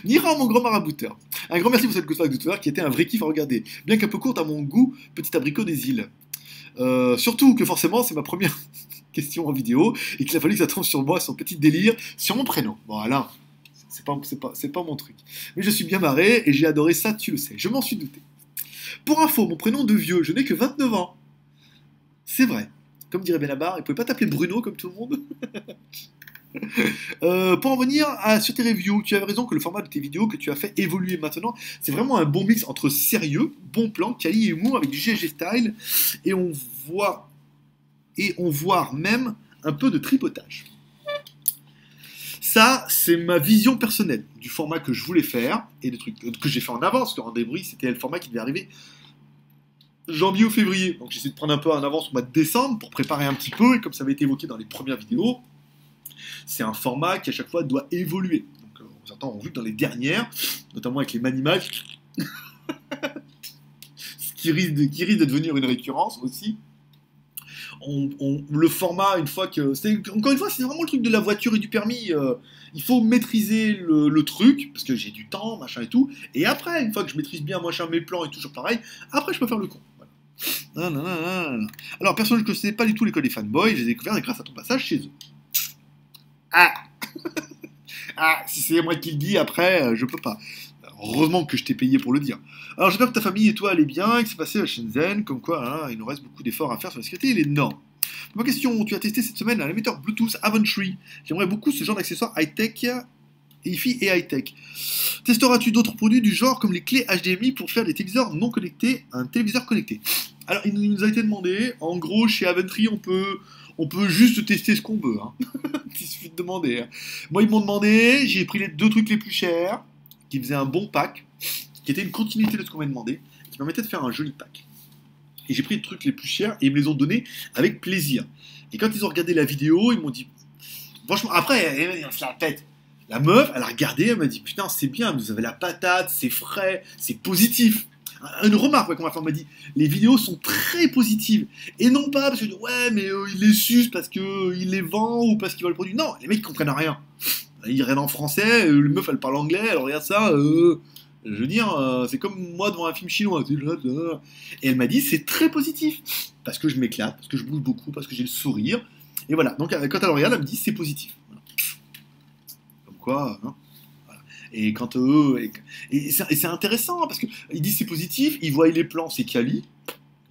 Nira, mon grand marabouteur. Un grand merci pour cette GoToFact de tout à l'heure qui était un vrai kiff à regarder. Bien qu'un peu courte à mon goût, petit abricot des îles. Surtout que forcément, c'est ma première question en vidéo et qu'il a fallu que ça tombe sur moi, son petit délire, sur mon prénom. Bon, Alain, c'est pas mon truc. Mais je suis bien marré et j'ai adoré ça, tu le sais. Je m'en suis douté. Pour info, mon prénom de vieux, je n'ai que 29 ans. C'est vrai. Comme dirait Benabar, il ne pouvait pas t'appeler Bruno comme tout le monde. Pour en venir sur tes reviews, tu avais raison que le format de tes vidéos que tu as fait évoluer maintenant, c'est vraiment un bon mix entre sérieux, bon plan, quali et humour avec du GG style, et on voit même un peu de tripotage. Ça, c'est ma vision personnelle du format que je voulais faire et des trucs que j'ai fait en avance. Le rendez-vous, c'était le format qui devait arriver janvier ou février. Donc j'essaie de prendre un peu en avance au mois de décembre pour préparer un petit peu. Et comme ça avait été évoqué dans les premières vidéos, c'est un format qui à chaque fois doit évoluer. Donc certains ont vu que dans les dernières, notamment avec les manimages, ce qui risque de devenir une récurrence aussi. Le format, une fois que... Encore une fois, c'est vraiment le truc de la voiture et du permis. Il faut maîtriser le truc, parce que j'ai du temps, machin et tout. Et après, une fois que je maîtrise bien machin, mes plans et toujours pareil, après je peux faire le con. Voilà. Alors, personnellement, je ne connaissais pas du tout l'école des fanboys, je les ai découverts grâce à ton passage chez eux. Ah si c'est moi qui le dis, après, je peux pas. Heureusement que je t'ai payé pour le dire. Alors j'espère que ta famille et toi allez bien, et que c'est passé à Shenzhen, comme quoi il nous reste beaucoup d'efforts à faire sur la sécurité, il est énorme. Ma question, tu as testé cette semaine un émetteur Bluetooth Aventry. J'aimerais beaucoup ce genre d'accessoires high-tech, hi-fi et high-tech. Testeras-tu d'autres produits du genre comme les clés HDMI pour faire des téléviseurs non connectés, un téléviseur connecté? Alors il nous a été demandé, en gros chez Aventry on peut juste tester ce qu'on veut. Il suffit de demander. Moi ils m'ont demandé, j'ai pris les 2 trucs les plus chers, qui faisait un bon pack, qui était une continuité de ce qu'on m'avait demandé, qui permettait de faire un joli pack. Et j'ai pris les trucs les plus chers et ils me les ont donnés avec plaisir. Et quand ils ont regardé la vidéo, ils m'ont dit... Franchement, après, elle se la tête. La meuf, elle a regardé, elle m'a dit, putain, c'est bien, vous avez la patate, c'est frais, c'est positif. Une remarque qu'on m'a fait, on m'a dit, les vidéos sont très positives. Et non pas parce que, ouais, mais il les suce parce qu'il les vend ou parce qu'il vend le produit. Non, les mecs ils comprennent rien. Il regarde en français, le meuf elle parle anglais, elle regarde ça, je veux dire, c'est comme moi devant un film chinois. Et elle m'a dit c'est très positif, parce que je m'éclate, parce que je bouge beaucoup, parce que j'ai le sourire. Et voilà, donc quand elle regarde, elle me dit c'est positif. Voilà. Comme quoi, hein. Et quand et c'est intéressant, parce qu'ils disent c'est positif, ils voient les plans, c'est quali. Les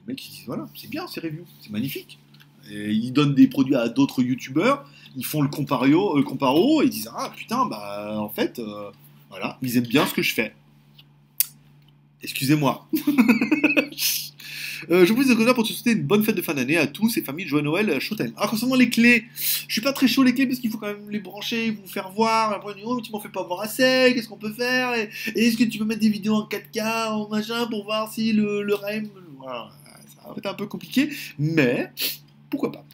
mecs ils disent voilà, c'est bien ces reviews, c'est magnifique. Et ils donnent des produits à d'autres youtubeurs, ils font le comparo, et ils disent ah putain, bah en fait, voilà, ils aiment bien ce que je fais. Excusez-moi. Je vous prie de honneur pour te souhaiter une bonne fête de fin d'année à tous et famille, joyeux Noël, Chotel. Alors concernant les clés, je suis pas très chaud les clés parce qu'il faut quand même les brancher, vous faire voir. Après, on dit, oh, tu m'en fais pas voir assez, qu'est-ce qu'on peut faire et est-ce que tu peux mettre des vidéos en 4K, en machin, pour voir si le REM. Voilà, ça va être un peu compliqué, mais pourquoi pas.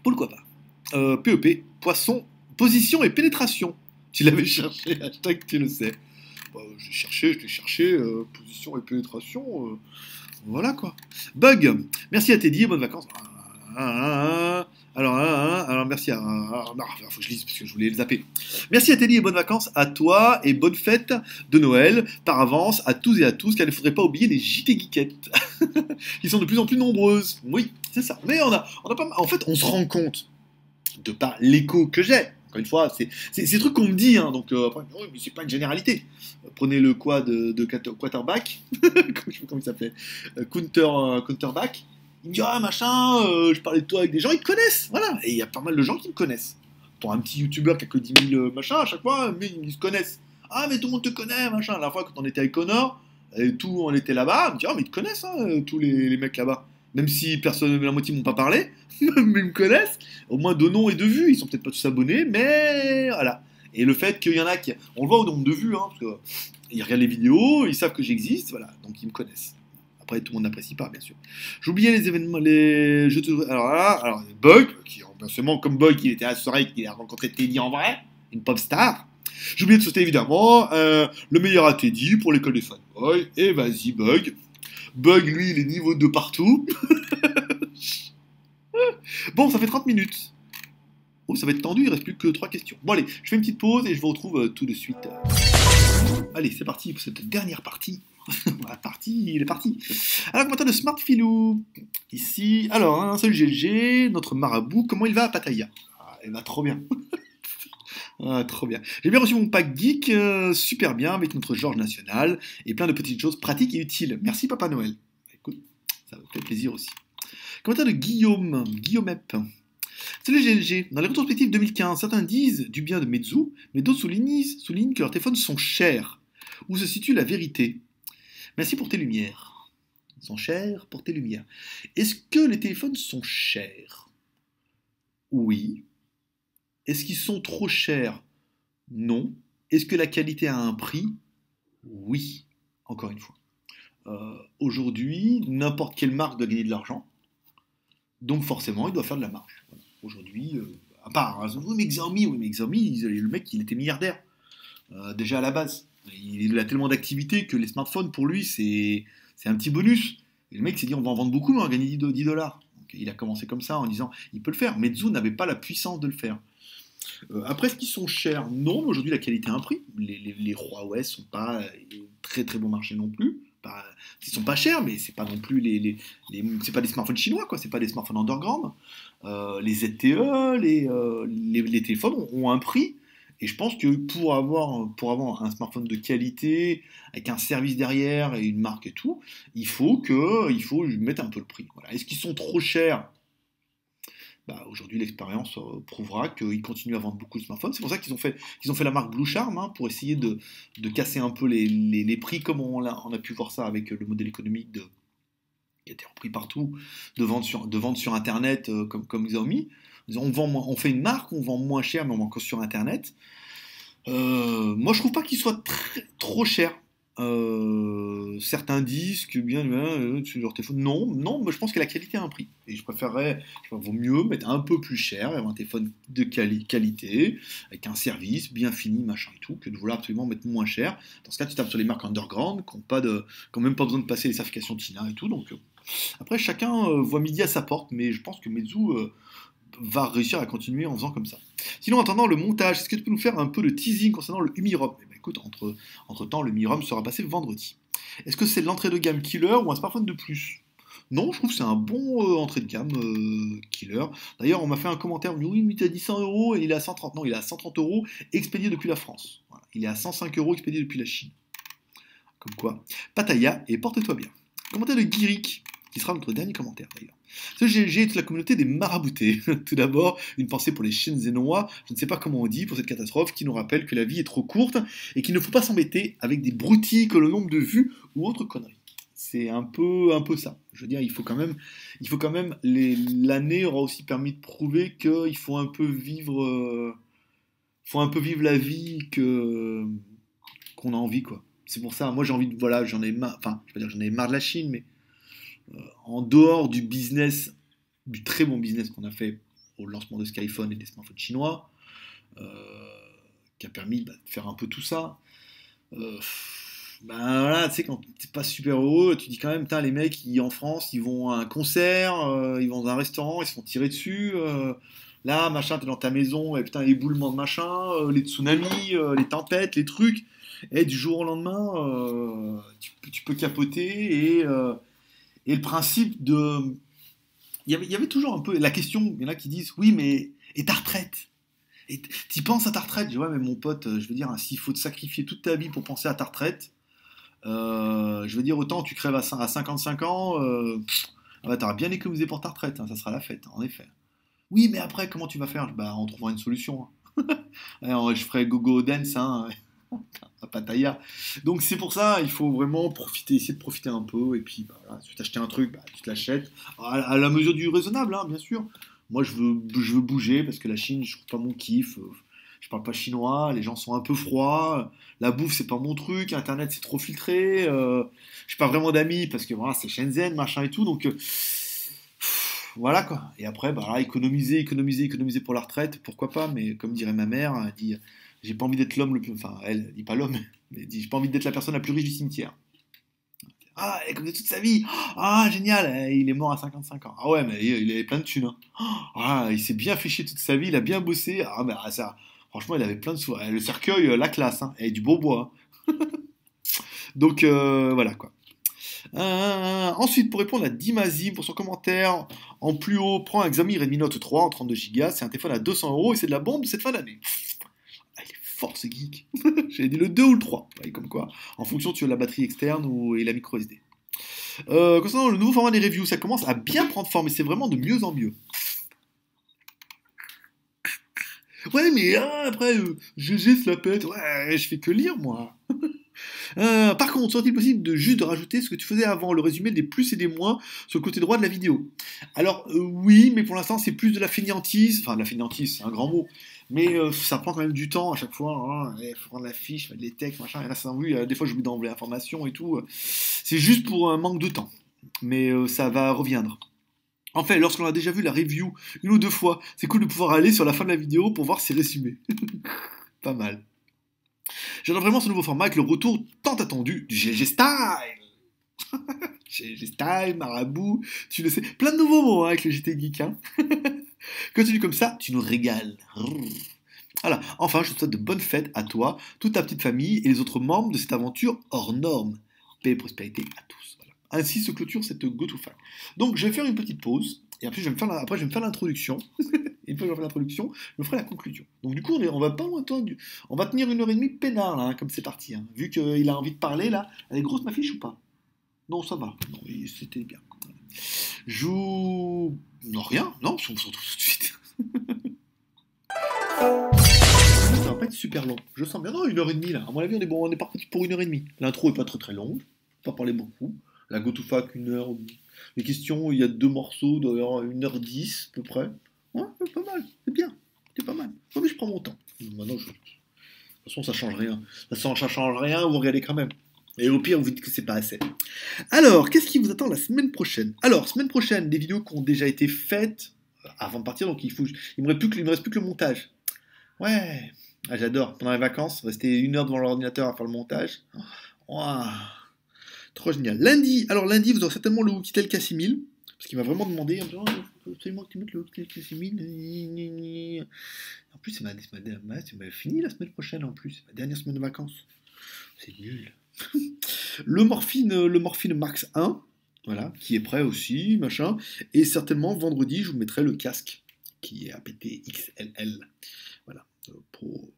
Pourquoi pas. PEP, poisson, position et pénétration. Tu l'avais cherché, hashtag tu le sais. Bah, je l'ai cherché, position et pénétration. Voilà quoi. Bug, merci à Teddy et bonnes vacances. Alors merci à. Non, faut que je lise parce que je voulais le zapper. Merci à Teddy et bonnes vacances à toi et bonne fête de Noël par avance à tous et à tous car il ne faudrait pas oublier les JT Geekettes qui sont de plus en plus nombreuses. Oui, c'est ça. Mais on a pas. En fait, on se rend compte de par l'écho que j'ai. Encore une fois, c'est des trucs qu'on me dit, hein, donc après, oui, mais c'est pas une généralité. Prenez le quad de quarterback, comment il s'appelait, counterback. Il me dit ah machin, je parlais de toi avec des gens, ils te connaissent, voilà. Et il y a pas mal de gens qui me connaissent. Pour un petit youtubeur qui a que 10 000 machin, à chaque fois, mais ils se connaissent. Ah mais tout le monde te connaît, machin. La fois quand on était avec Connor, et tout, on était là-bas, il me dit ah mais ils te connaissent, hein, tous les mecs là-bas. Même si personne, la moitié m'ont pas parlé, mais ils me connaissent, au moins de nom et de vues, ils sont peut-être pas tous abonnés, mais voilà. Et le fait qu'il y en a qui, on le voit au nombre de vues, hein, parce qu'ils regardent les vidéos, ils savent que j'existe, voilà, donc ils me connaissent. Après, tout le monde n'apprécie pas, bien sûr. J'oubliais les événements, les jeux de... Alors là, Bug, qui seulement comme Bug, il était à la soirée, qu'il a rencontré Teddy en vrai, une pop star. J'oubliais de sauter évidemment le meilleur à Teddy pour l'école des fanboys, et vas-y Bug. Bug, lui, il est niveau 2 partout. Bon, ça fait 30 minutes. Oh, ça va être tendu, il reste plus que 3 questions. Bon, allez, je fais une petite pause et je vous retrouve tout de suite. Allez, c'est parti pour cette dernière partie. Il est parti. Alors, commentaire de Smartphilou. Ici. Alors, salut GLG, notre marabout. Comment il va à Pattaya? Il va trop bien. Trop bien. J'ai bien reçu mon pack geek, super bien, avec notre Georges National, et plein de petites choses pratiques et utiles. Merci Papa Noël. Écoute, ça me fait plaisir aussi. Commentaire de Guillaumep. Salut GLG, dans les rétrospectives 2015, certains disent du bien de Meizu, mais d'autres soulignent que leurs téléphones sont chers. Où se situe la vérité? Merci pour tes lumières. Ils sont chers pour tes lumières. Est-ce que les téléphones sont chers? Oui. Est-ce qu'ils sont trop chers? Non. Est-ce que la qualité a un prix? Oui. Encore une fois. Aujourd'hui, n'importe quelle marque doit gagner de l'argent. Donc forcément, il doit faire de la marge. Voilà. Aujourd'hui, à part, oui mais Xiaomi, le mec, il était milliardaire. Déjà à la base. Il a tellement d'activités que les smartphones, pour lui, c'est un petit bonus. Et le mec s'est dit, on va en vendre beaucoup, mais on va gagner 10 dollars. Donc, il a commencé comme ça en disant, il peut le faire. Meizu n'avait pas la puissance de le faire. Après, est-ce qu'ils sont chers? Non, mais aujourd'hui, la qualité a un prix. Les Huawei ne sont pas très très bon marché non plus. Ils sont pas chers, mais c'est pas non plus c'est pas des smartphones chinois, quoi. C'est pas des smartphones underground. Les ZTE, les téléphones ont un prix. Et je pense que pour avoir un smartphone de qualité, avec un service derrière et une marque et tout, il faut mettre un peu le prix. Voilà. Est-ce qu'ils sont trop chers? Bah, aujourd'hui, l'expérience prouvera qu'ils continuent à vendre beaucoup de smartphones. C'est pour ça qu'ils ont fait la marque Blue Charm, hein, pour essayer de casser un peu les prix, comme on a pu voir ça avec le modèle économique qui a été repris partout, de vendre sur Internet comme Xiaomi. On fait une marque, on vend moins cher, mais on vend que sur Internet. Moi, je trouve pas qu'il soit trop cher. Certains disent que bien, leur téléphone. Non, mais je pense que la qualité a un prix. Et vaut mieux mettre un peu plus cher, avoir un téléphone de qualité, avec un service bien fini, machin et tout, que de vouloir absolument mettre moins cher. Dans ce cas, tu tapes sur les marques underground, qui n'ont même pas besoin de passer les certifications TINA et tout. Donc, après, chacun voit midi à sa porte, mais je pense que Meizu va réussir à continuer en faisant comme ça. Sinon, en attendant le montage, est-ce que tu peux nous faire un peu de teasing concernant le Humirum? Eh ben, écoute, entre-temps, le Humirum sera passé vendredi. Est-ce que c'est l'entrée de gamme killer ou un smartphone de plus? Non, je trouve que c'est un bon entrée de gamme killer. D'ailleurs, on m'a fait un commentaire, oui, mais tu as dit 100 euros et il est à 130. Non, il est à 130 euros expédié depuis la France. Voilà. Il est à 105 euros expédié depuis la Chine. Comme quoi, Pattaya et porte-toi bien. Commentaire de Guiric, qui sera notre dernier commentaire d'ailleurs. Ce GLG est toute la communauté des maraboutés. Tout d'abord, une pensée pour les Shenzhenois, je ne sais pas comment on dit, pour cette catastrophe qui nous rappelle que la vie est trop courte et qu'il ne faut pas s'embêter avec des broutilles que le nombre de vues ou autres conneries. C'est un peu ça. Je veux dire, il faut quand même l'année aura aussi permis de prouver qu'il faut un peu vivre, la vie qu'on a envie, quoi. C'est pour ça, moi j'ai envie de, voilà, j'en ai marre, enfin, je vais pas dire que j'en ai marre de la Chine, mais en dehors du business, du très bon business qu'on a fait au lancement de Skyphone et des smartphones chinois, euh, qui a permis de faire un peu tout ça, ben voilà, tu sais, quand t'es pas super heureux, tu dis quand même, putain, les mecs, en France, ils vont à un concert, ils vont dans un restaurant, ils se font tirer dessus, là, machin, t'es dans ta maison, et putain, les éboulements de machin, les tsunamis, les tempêtes, les trucs, et du jour au lendemain, tu peux capoter, et le principe de... Il y avait toujours un peu la question, il y en a qui disent, oui, mais, et ta retraite? Et t'y penses à ta retraite? Je dis, ouais, mais mon pote, je veux dire, hein, s'il faut te sacrifier toute ta vie pour penser à ta retraite, je veux dire, autant tu crèves à 55 ans, ah bah, t'auras bien économisé pour ta retraite, hein, ça sera la fête, en effet. Oui, mais après, comment tu vas faire? Bah, on trouvera une solution, hein. Alors, je ferai go-go dance, hein, à Pattaya. Donc c'est pour ça, il faut vraiment profiter, essayer de profiter un peu, et puis bah, voilà, si tu veux t'acheter un truc, bah, tu te l'achètes, à la mesure du raisonnable, hein, bien sûr. Moi, je veux bouger, parce que la Chine, je trouve pas mon kiff, je parle pas chinois, les gens sont un peu froids, la bouffe, c'est pas mon truc, Internet, c'est trop filtré, j'ai pas vraiment d'amis, parce que voilà, c'est Shenzhen, machin et tout, donc... voilà quoi. Et après, bah, économiser pour la retraite, pourquoi pas, mais comme dirait ma mère, elle dit j'ai pas envie d'être l'homme le plus. Enfin, elle dit pas l'homme, mais elle dit j'ai pas envie d'être la personne la plus riche du cimetière. Ah, elle connaît toute sa vie. Ah, génial, il est mort à 55 ans. Ah ouais, mais il avait plein de thunes, hein. Ah, il s'est bien fait chier toute sa vie, il a bien bossé. Ah, mais ça, franchement, il avait plein de sous. Le cercueil, la classe, hein, et du beau bois, hein. Donc, voilà quoi. Ensuite, pour répondre à Dimazim pour son commentaire, en plus haut, prends un Xiaomi Redmi Note 3 en 32 Go, c'est un téléphone à 200 euros et c'est de la bombe cette fin d'année. Ah, il est fort ce geek. J'avais dit le 2 ou le 3, ouais, comme quoi, en fonction tu as la batterie externe et la micro SD. Concernant le nouveau format des reviews, ça commence à bien prendre forme et c'est vraiment de mieux en mieux. Ouais, mais après, GG se la pète. Ouais, je fais que lire moi. Par contre, serait-il possible de juste de rajouter ce que tu faisais avant, le résumé des plus et des moins sur le côté droit de la vidéo? Alors, oui, mais pour l'instant, c'est plus de la fainéantise. Enfin, de la fainéantise, c'est un grand mot. Mais ça prend quand même du temps à chaque fois. Il faut prendre la fiche, les textes, machin. Et là, ça, oui, des fois, j'oublie d'enlever l'information et tout. C'est juste pour un manque de temps. Mais ça va reviendre. En fait, lorsqu'on a déjà vu la review une ou deux fois, c'est cool de pouvoir aller sur la fin de la vidéo pour voir ses résumés. Pas mal. J'adore vraiment ce nouveau format avec le retour tant attendu du GLG Style. GLG Style, Marabout, tu le sais. Plein de nouveaux mots hein, avec le GT Geek. Hein. Continue comme ça, tu nous régales. Voilà, enfin, je te souhaite de bonnes fêtes à toi, toute ta petite famille et les autres membres de cette aventure hors norme. Paix et prospérité à tous. Voilà. Ainsi se clôture cette GoToFac. Donc, je vais faire une petite pause. Et après, je vais me faire l'introduction. Et une fois que je ferai l'introduction, je me ferai la conclusion. Donc, du coup, on va pas loin, on va tenir 1 heure et demie peinard, là, hein, comme c'est parti. Hein. Vu qu'il a envie de parler, là, elle est grosse ma fiche ou pas? Non, ça va. Non, c'était bien. Joue. Non, rien. Non, on se retrouve tout de suite. Ça va pas être super long. Je sens bien. Non, 1 heure et demie, là. À mon avis, on est parti pour 1 heure et demie. L'intro est pas très très longue. Pas parler beaucoup. La GoToFac, 1 heure. Les questions, il y a 2 morceaux, d'ailleurs 1h10 à peu près. Ouais, c'est pas mal, c'est bien, c'est pas mal. Non mais je prends mon temps. Maintenant, de toute façon, ça change rien. De toute façon, ça change rien, vous regardez quand même. Et au pire, vous dites que c'est pas assez. Alors, qu'est-ce qui vous attend la semaine prochaine? Alors, semaine prochaine, des vidéos qui ont déjà été faites avant de partir, donc il me reste plus que le montage. Ouais, ah, j'adore. Pendant les vacances, rester 1 heure devant l'ordinateur à faire le montage. Ouah. Trop génial. Lundi, vous aurez certainement le Oukitel K6000, parce qu'il m'a vraiment demandé, faut absolument que tu mettes le glycémie. En plus, c'est fini la semaine prochaine, en plus. C'est ma dernière semaine de vacances. C'est nul. Le morphine Max 1, voilà, qui est prêt aussi, machin. Et certainement, vendredi, je vous mettrai le casque, qui est APT XLL. Voilà.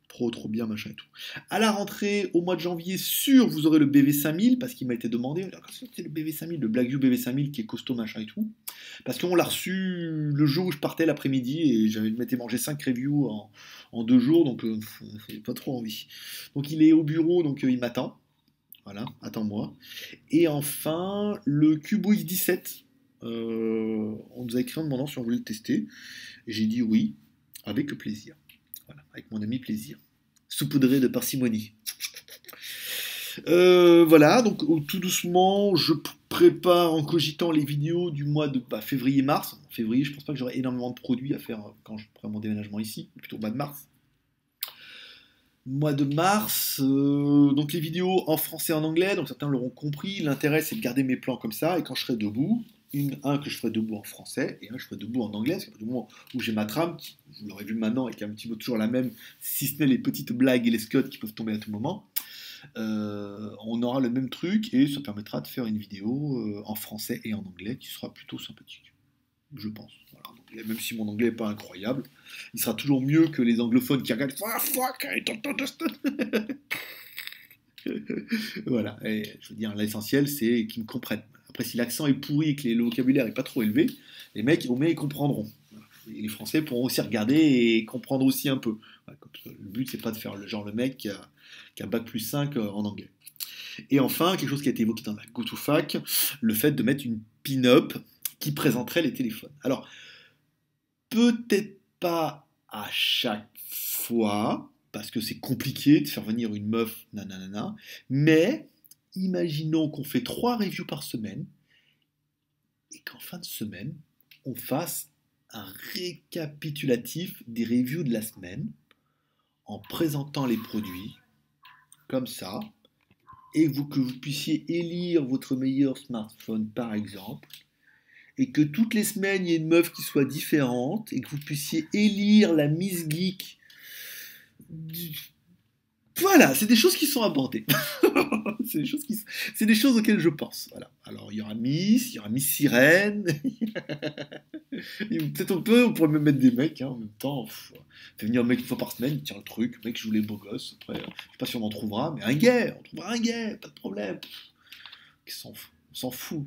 Pro, trop bien, machin et tout. À la rentrée, au mois de janvier, sûr, vous aurez le BV5000, parce qu'il m'a été demandé. C'est le BV5000, le Blackview BV5000 qui est costaud, machin et tout. Parce qu'on l'a reçu le jour où je partais l'après-midi, et j'avais m'étais mangé 5 reviews en 2 jours, donc j'ai pas trop envie. Donc il est au bureau, donc il m'attend. Voilà, attends-moi. Et enfin, le Cubo X17. On nous a écrit en demandant si on voulait le tester. J'ai dit oui, avec plaisir. Voilà, avec mon ami plaisir. Saupoudré de parcimonie. Voilà, donc tout doucement, je prépare en cogitant les vidéos du mois de février-mars. En février, je pense pas que j'aurai énormément de produits à faire quand je ferai mon déménagement ici, plutôt au mois de mars. Mois de mars, donc les vidéos en français et en anglais, donc certains l'auront compris, l'intérêt c'est de garder mes plans comme ça, et quand je serai debout, un que je ferai debout en français, et un que je ferai debout en anglais, parce que du moment où j'ai ma trame, qui, vous l'aurez vu maintenant, et qui est un petit peu toujours la même, si ce n'est les petites blagues et les scuds qui peuvent tomber à tout moment, on aura le même truc, et ça permettra de faire une vidéo en français et en anglais, qui sera plutôt sympathique, je pense. Voilà. Donc, même si mon anglais n'est pas incroyable, il sera toujours mieux que les anglophones qui regardent fuck, I don't understand. Voilà, et je veux dire, l'essentiel c'est qu'ils me comprennent. Après, si l'accent est pourri et que le vocabulaire est pas trop élevé, les mecs au moins ils comprendront. Et les Français pourront aussi regarder et comprendre aussi un peu. Voilà, le but c'est pas de faire le mec qui a bac plus 5 en anglais. Et enfin, quelque chose qui a été évoqué dans la GoToFac, le fait de mettre une pin-up qui présenterait les téléphones. Alors, peut-être pas à chaque fois, parce que c'est compliqué de faire venir une meuf, nanana, mais imaginons qu'on fait 3 reviews par semaine, et qu'en fin de semaine, on fasse un récapitulatif des reviews de la semaine, en présentant les produits, comme ça, et que vous puissiez élire votre meilleur smartphone par exemple, et que toutes les semaines il y ait une meuf qui soit différente, et que vous puissiez élire la Miss Geek. Voilà, c'est des choses qui sont abordées. C'est des choses auxquelles je pense. Voilà. Alors il y aura Miss Sirène. Peut-être on pourrait même mettre des mecs en même temps. Fait venir un mec une fois par semaine, il tient le truc, le mec joue les beaux gosses. Après, je sais pas si on en trouvera, mais on trouvera un gay, pas de problème. On s'en fout.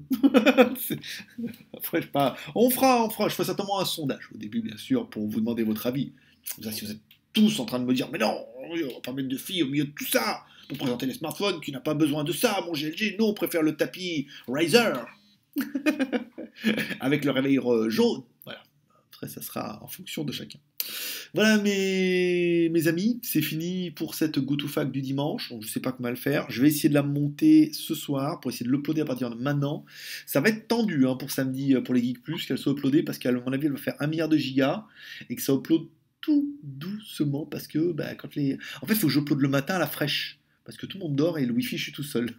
Après, je sais pas. Je ferai certainement un sondage au début, bien sûr, pour vous demander votre avis. Si vous êtes tous en train de me dire, mais non, on va pas mettre de filles au milieu de tout ça pour présenter les smartphones qui n'a pas besoin de ça, mon GLG. Nous, on préfère le tapis Razer avec le réveil jaune. Voilà. Après, ça sera en fonction de chacun. Voilà mes amis, c'est fini pour cette GoToFac du dimanche. Donc je sais pas comment le faire. Je vais essayer de la monter ce soir pour essayer de l'uploader à partir de maintenant. Ça va être tendu pour samedi pour les Geek Plus qu'elle soit uploadée parce qu'à mon avis elle va faire 1 milliard de gigas et que ça upload tout doucement parce que en fait il faut que j'upload le matin à la fraîche parce que tout le monde dort et le wifi je suis tout seul.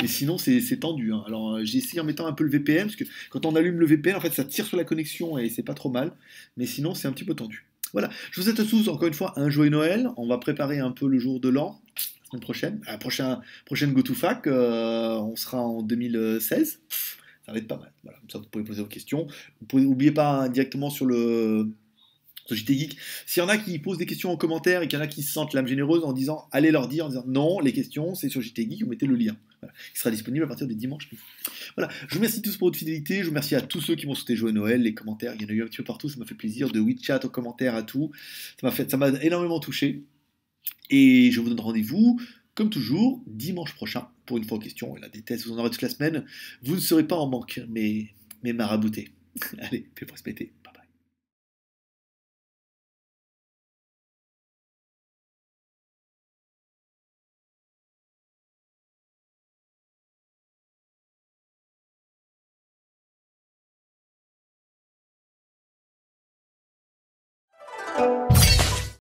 Et sinon, c'est tendu. Alors, j'ai essayé en mettant un peu le VPN, parce que quand on allume le VPN, en fait, ça tire sur la connexion et c'est pas trop mal. Mais sinon, c'est un petit peu tendu. Voilà. Je vous souhaite à tous, encore une fois, un joyeux Noël. On va préparer un peu le jour de l'an, la semaine prochaine. La prochaine GoToFac, on sera en 2016. Ça va être pas mal. Voilà. Comme ça, vous pouvez poser vos questions. Vous pouvez, n'oubliez pas directement sur JT Geek. S'il y en a qui posent des questions en commentaire et qu'il y en a qui se sentent l'âme généreuse en disant, allez leur dire, en disant non, les questions c'est sur JT Geek, vous mettez le lien. Voilà. Il sera disponible à partir de dimanche. Voilà. Je vous remercie tous pour votre fidélité. Je vous remercie à tous ceux qui m'ont souhaité joyeux Noël, les commentaires. Il y en a eu un petit peu partout. Ça m'a fait plaisir. De WeChat aux commentaires à tout. Ça m'a énormément touché. Et je vous donne rendez-vous, comme toujours, dimanche prochain pour une fois aux questions. Et là, des tests, vous en aurez toute la semaine. Vous ne serez pas en manque, mais maraboutés. Allez, fais pour se péter. Bye bye.